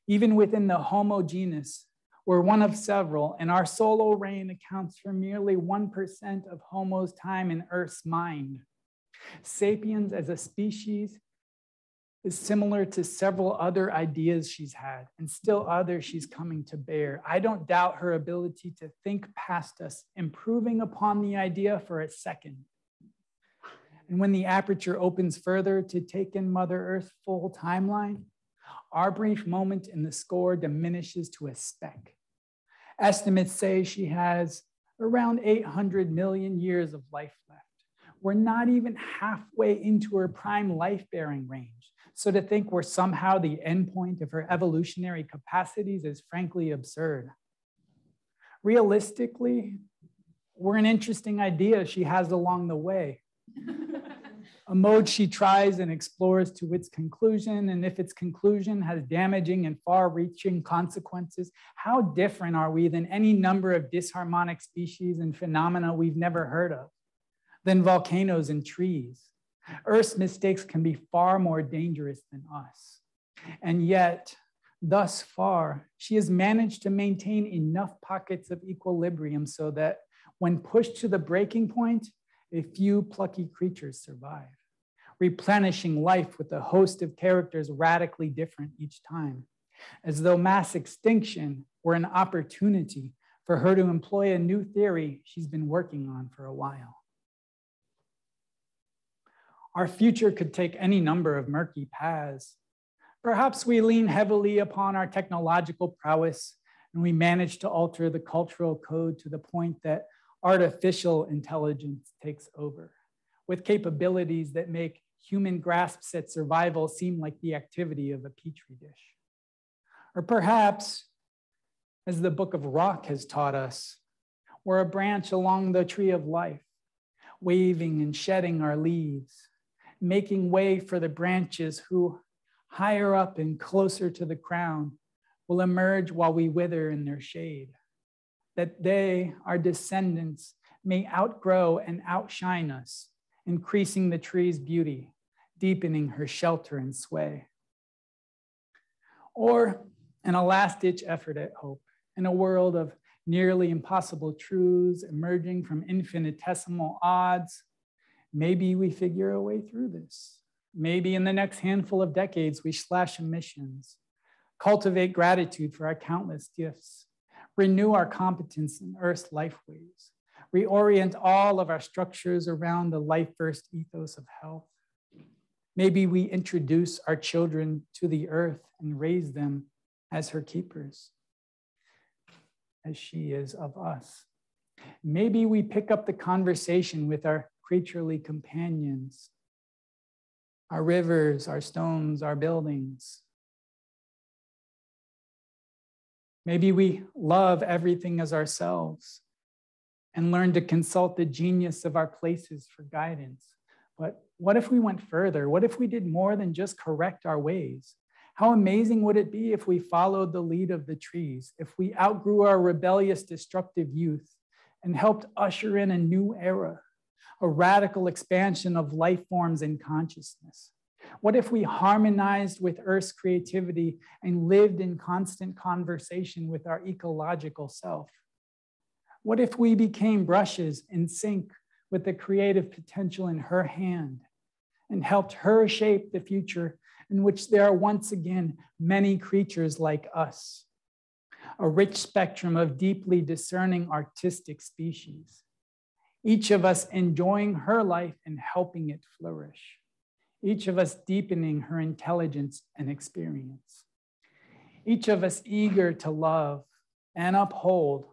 Even within the Homo genus, we're one of several, and our solo reign accounts for merely 1% of Homo's time in Earth's mind. Sapiens as a species is similar to several other ideas she's had, and still others she's coming to bear. I don't doubt her ability to think past us, improving upon the idea for a second. And when the aperture opens further to take in Mother Earth's full timeline, our brief moment in the score diminishes to a speck. Estimates say she has around 800 million years of life left. We're not even halfway into her prime life-bearing range. So to think we're somehow the endpoint of her evolutionary capacities is frankly absurd. Realistically, we're an interesting idea she has along the way. A mode she tries and explores to its conclusion, and if its conclusion has damaging and far-reaching consequences, how different are we than any number of disharmonic species and phenomena we've never heard of, than volcanoes and trees? Earth's mistakes can be far more dangerous than us. And yet, thus far, she has managed to maintain enough pockets of equilibrium so that when pushed to the breaking point, a few plucky creatures survive, replenishing life with a host of characters radically different each time, as though mass extinction were an opportunity for her to employ a new theory she's been working on for a while. Our future could take any number of murky paths. Perhaps we lean heavily upon our technological prowess and we manage to alter the cultural code to the point that artificial intelligence takes over, with capabilities that make human grasps at survival seem like the activity of a petri dish. Or perhaps, as the Book of Rock has taught us, we're a branch along the tree of life, waving and shedding our leaves, making way for the branches who, higher up and closer to the crown, will emerge while we wither in their shade, that they, our descendants, may outgrow and outshine us, increasing the tree's beauty, deepening her shelter and sway. Or, in a last-ditch effort at hope, in a world of nearly impossible truths emerging from infinitesimal odds, maybe we figure a way through this. Maybe in the next handful of decades, we slash emissions, cultivate gratitude for our countless gifts, renew our competence in Earth's lifeways, reorient all of our structures around the life-first ethos of health. Maybe we introduce our children to the earth and raise them as her keepers, as she is of us. Maybe we pick up the conversation with our creaturely companions, our rivers, our stones, our buildings. Maybe we love everything as ourselves and learn to consult the genius of our places for guidance. But what if we went further? What if we did more than just correct our ways? How amazing would it be if we followed the lead of the trees, if we outgrew our rebellious, destructive youth and helped usher in a new era, a radical expansion of life forms and consciousness? What if we harmonized with Earth's creativity and lived in constant conversation with our ecological self? What if we became brushes in sync with the creative potential in her hand and helped her shape the future in which there are once again many creatures like us, a rich spectrum of deeply discerning artistic species, each of us enjoying her life and helping it flourish, each of us deepening her intelligence and experience, each of us eager to love and uphold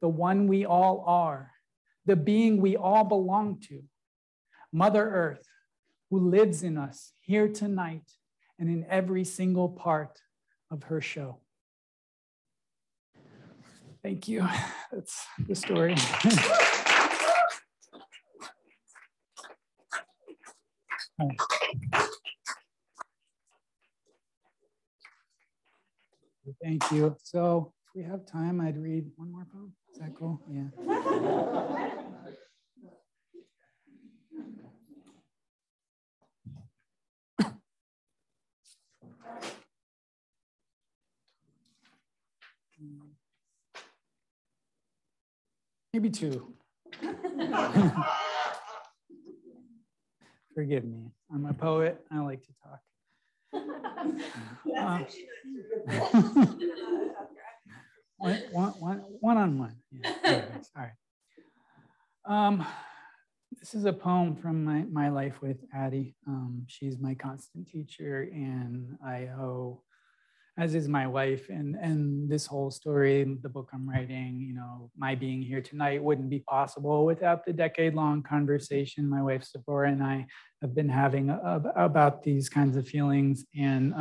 the one we all are, the being we all belong to, Mother Earth, who lives in us here tonight and in every single part of her show. Thank you. That's the story. Thank you. So if we have time, I'd read one more poem. Is that cool? Yeah. Maybe two. Forgive me. I'm a poet. I like to talk. One-on-one. Yeah. All right. This is a poem from my life with Addie. She's my constant teacher, and I owe, as is my wife, and this whole story, the book I'm writing, you know, my being here tonight wouldn't be possible without the decade-long conversation my wife Sephora and I have been having about these kinds of feelings. And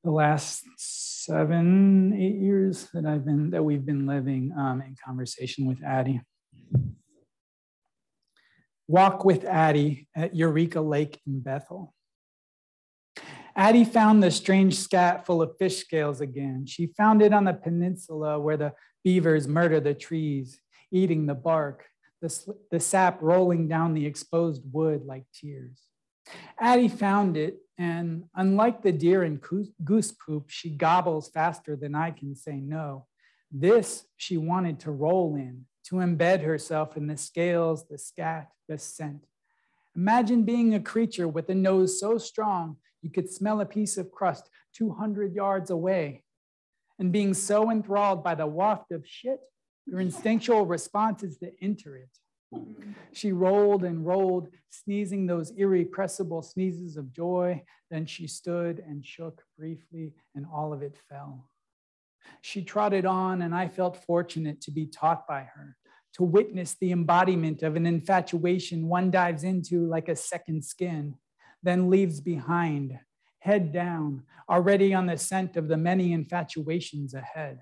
the last 7, 8 years that we've been living in conversation with Addie. Walk with Addie at Eureka Lake in Bethel. Addie found the strange scat full of fish scales again. She found it on the peninsula where the beavers murder the trees, eating the bark, the sap rolling down the exposed wood like tears. Addie found it, and unlike the deer in goose poop, she gobbles faster than I can say no. This she wanted to roll in, to embed herself in the scales, the scat, the scent. Imagine being a creature with a nose so strong you could smell a piece of crust 200 yards away, and being so enthralled by the waft of shit, your instinctual response is to enter it. She rolled and rolled, sneezing those irrepressible sneezes of joy. Then she stood and shook briefly, and all of it fell. She trotted on, and I felt fortunate to be taught by her, to witness the embodiment of an infatuation one dives into like a second skin, then leaves behind, head down, already on the scent of the many infatuations ahead.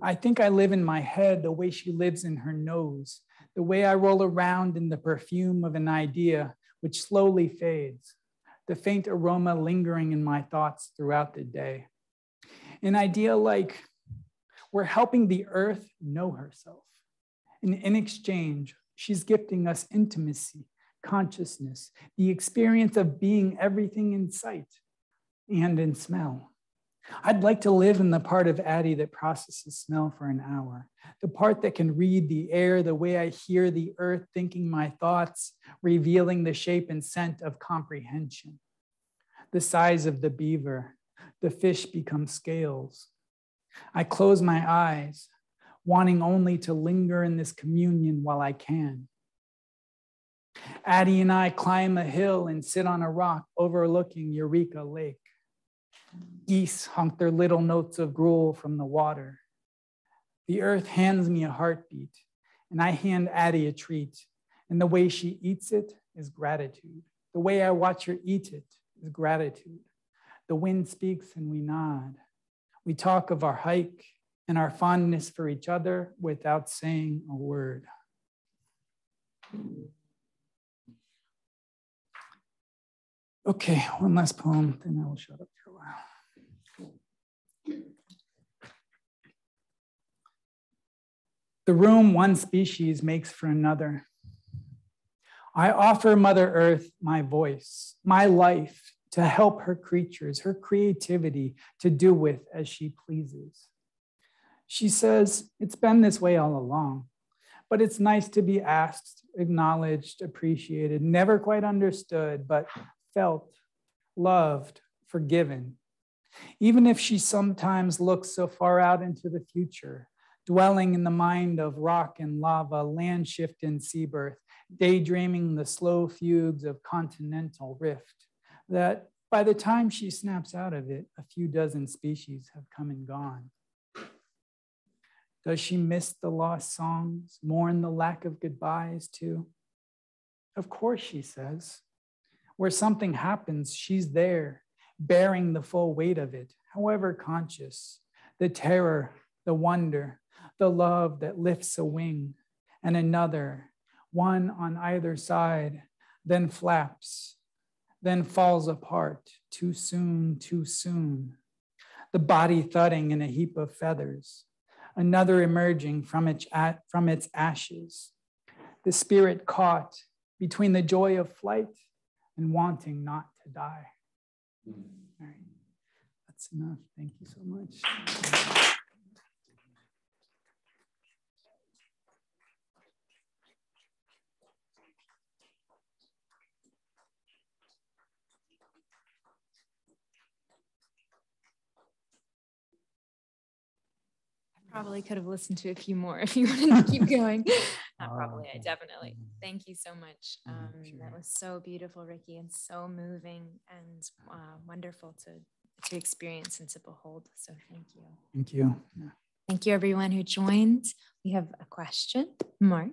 I think I live in my head the way she lives in her nose, the way I roll around in the perfume of an idea which slowly fades, the faint aroma lingering in my thoughts throughout the day. An idea like we're helping the earth know herself. And in exchange, she's gifting us intimacy, consciousness, the experience of being everything in sight and in smell. I'd like to live in the part of Addie that processes smell for an hour, the part that can read the air the way I hear the earth thinking my thoughts, revealing the shape and scent of comprehension. The size of the beaver, the fish become scales. I close my eyes, wanting only to linger in this communion while I can. Addie and I climb a hill and sit on a rock overlooking Eureka Lake. Geese honk their little notes of gruel from the water. The earth hands me a heartbeat, and I hand Addie a treat. And the way she eats it is gratitude. The way I watch her eat it is gratitude. The wind speaks and we nod. We talk of our hike and our fondness for each other without saying a word. Okay, one last poem, then I will shut up for a while. The room one species makes for another. I offer Mother Earth my voice, my life, to help her creatures, her creativity, to do with as she pleases. She says, it's been this way all along, but it's nice to be asked, acknowledged, appreciated, never quite understood, but felt, loved, forgiven. Even if she sometimes looks so far out into the future, dwelling in the mind of rock and lava, land shift and sea birth, daydreaming the slow fugues of continental rift, that by the time she snaps out of it, a few dozen species have come and gone. Does she miss the lost songs, mourn the lack of goodbyes too? Of course, she says. Where something happens, she's there, bearing the full weight of it, however conscious, the terror, the wonder, the love that lifts a wing and another, one on either side, then flaps, then falls apart, too soon, too soon. The body thudding in a heap of feathers, another emerging from its ashes, the spirit caught between the joy of flight and wanting not to die. All right, that's enough. Thank you so much. Probably could have listened to a few more if you wanted to keep going. Not probably, I definitely. Thank you so much. That was so beautiful, Ricky, and so moving and wonderful to experience and to behold. So thank you. Thank you. Thank you, everyone who joined. We have a question. Mark.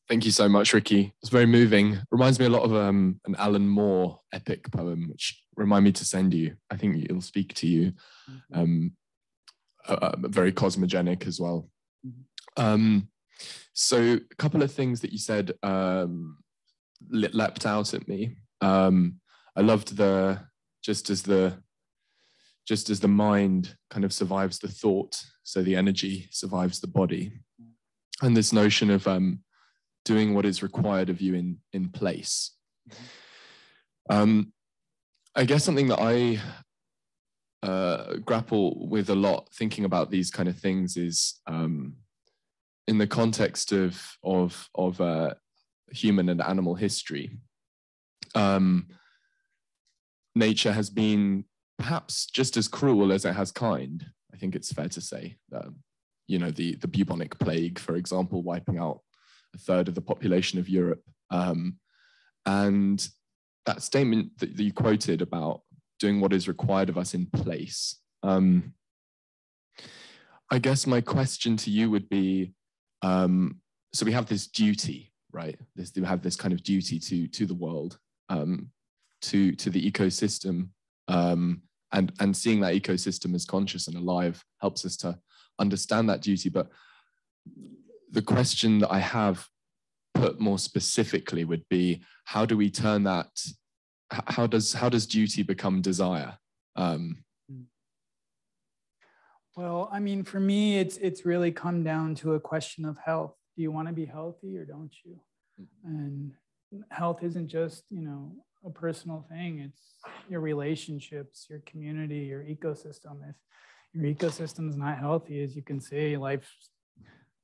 Thank you so much, Ricky. It's very moving. Reminds me a lot of an Alan Moore epic poem, which remind me to send you. I think it'll speak to you. Very cosmogenic as well. So a couple of things that you said leapt out at me. I loved just as the mind kind of survives the thought, so the energy survives the body. And this notion of doing what is required of you in place. I guess something that I grapple with a lot thinking about these kind of things is in the context of human and animal history. Nature has been perhaps just as cruel as it has kind. I think it's fair to say that, you know, the bubonic plague, for example, wiping out a third of the population of Europe. And that statement that you quoted about doing what is required of us in place. I guess my question to you would be, so we have this duty, right? We have this kind of duty to the world, to the ecosystem, and seeing that ecosystem as conscious and alive helps us to understand that duty. But the question that I have put more specifically would be, how do we turn that, how does duty become desire? Well, I mean, for me, it's really come down to a question of health. Do you want to be healthy or don't you? And health isn't just, you know, a personal thing. It's your relationships, your community, your ecosystem. If your ecosystem is not healthy, as you can see, life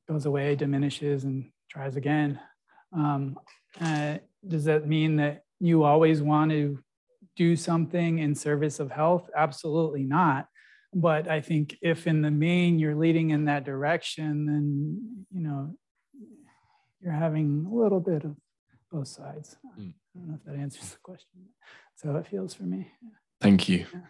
goes away, diminishes, and tries again. Does that mean that you always want to do something in service of health? Absolutely not. But I think if in the main you're leading in that direction, then, you know, you're having a little bit of both sides. I don't know if that answers the question. That's how it feels for me. Thank you. Yeah.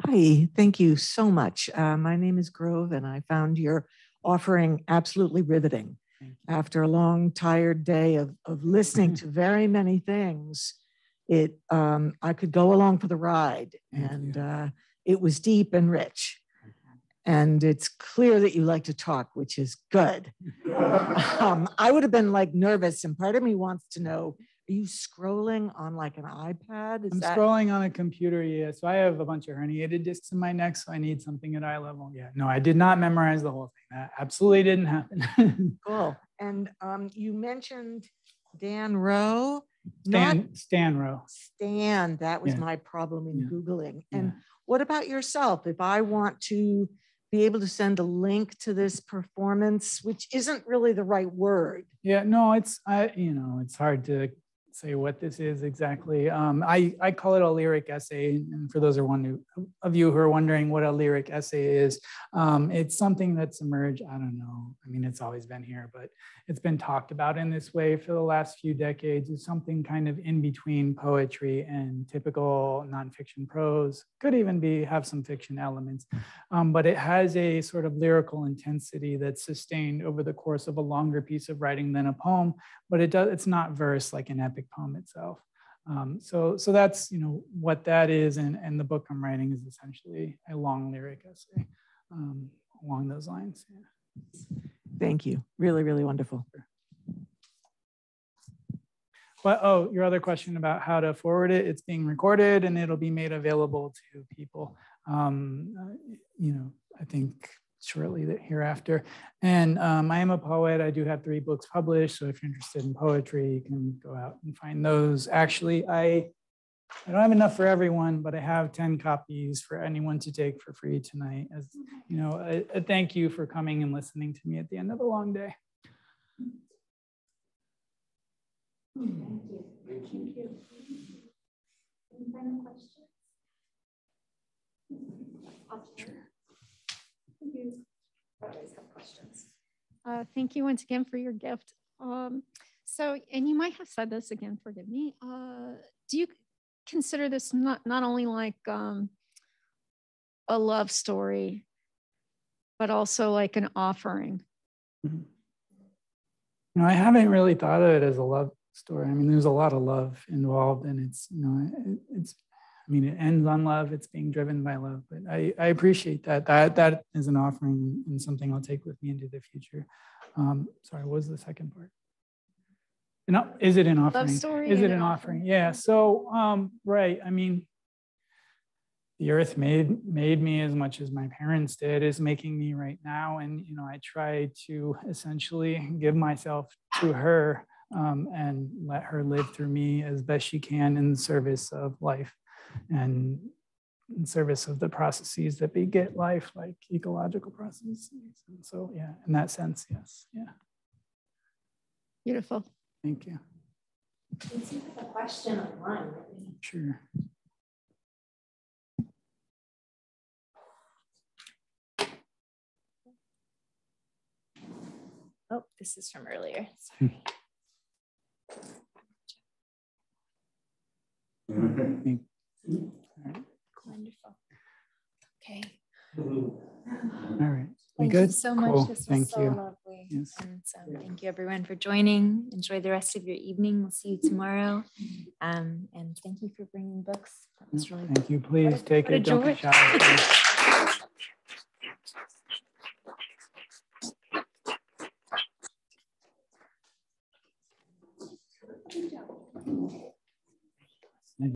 Hi, thank you so much. My name is Grove, and I found your offering absolutely riveting. After a long, tired day of listening to very many things, I could go along for the ride, and it was deep and rich. And it's clear that you like to talk, which is good. I would have been like nervous, and part of me wants to know, are you scrolling on like an iPad? I'm scrolling on a computer, yeah. So I have a bunch of herniated discs in my neck, so I need something at eye level. Yeah, no, I did not memorize the whole thing. That absolutely didn't happen. Cool. And you mentioned Dan Rowe. Stan Rowe. Stan, that was my problem in Googling. And what about yourself? If I want to be able to send a link to this performance, which isn't really the right word. Yeah, no, it's hard to say what this is exactly. I call it a lyric essay, and for those of you who are wondering what a lyric essay is, it's something that's emerged. I don't know. I mean, it's always been here, but it's been talked about in this way for the last few decades. It's something kind of in between poetry and typical nonfiction prose. Could even have some fiction elements, but it has a sort of lyrical intensity that's sustained over the course of a longer piece of writing than a poem. But it's not verse like an epic poem itself. So that's, you know, what that is, and the book I'm writing is essentially a long lyric essay along those lines. Yeah. Thank you. Really, really wonderful. But your other question about how to forward it, it's being recorded and it'll be made available to people, you know, I think shortly hereafter. And I am a poet. I do have 3 books published. So if you're interested in poetry, you can go out and find those. Actually, I don't have enough for everyone, but I have 10 copies for anyone to take for free tonight. As you know, a thank you for coming and listening to me at the end of a long day. Thank you. Thank you. Any final questions? Sure. Thank you. I always have questions. Thank you once again for your gift. So, and you might have said this again, forgive me. Do you consider this not only like a love story, but also like an offering? You know, I haven't really thought of it as a love story. I mean, there's a lot of love involved, and it's, you know, I mean, it ends on love. It's being driven by love, but I appreciate that. That is an offering and something I'll take with me into the future. Sorry, what was the second part? No, is it an offering? Love story. Is it an offering? Yeah. So, right. I mean, the earth made me as much as my parents did, is making me right now. And, you know, I try to essentially give myself to her and let her live through me as best she can in the service of life and in service of the processes that beget life, like ecological processes. And so, yeah, in that sense, yes. Yeah. Beautiful. Thank you. We do have a question online. Sure. Oh, this is from earlier. Sorry. Wonderful. Okay. All right. Thank good? you so much. Cool. This was Thank so you. lovely. Yes. And so thank you everyone for joining. Enjoy the rest of your evening. We'll see you tomorrow. And thank you for bringing books. That was really Thank you. Please take what a it. Don't be joy. shy.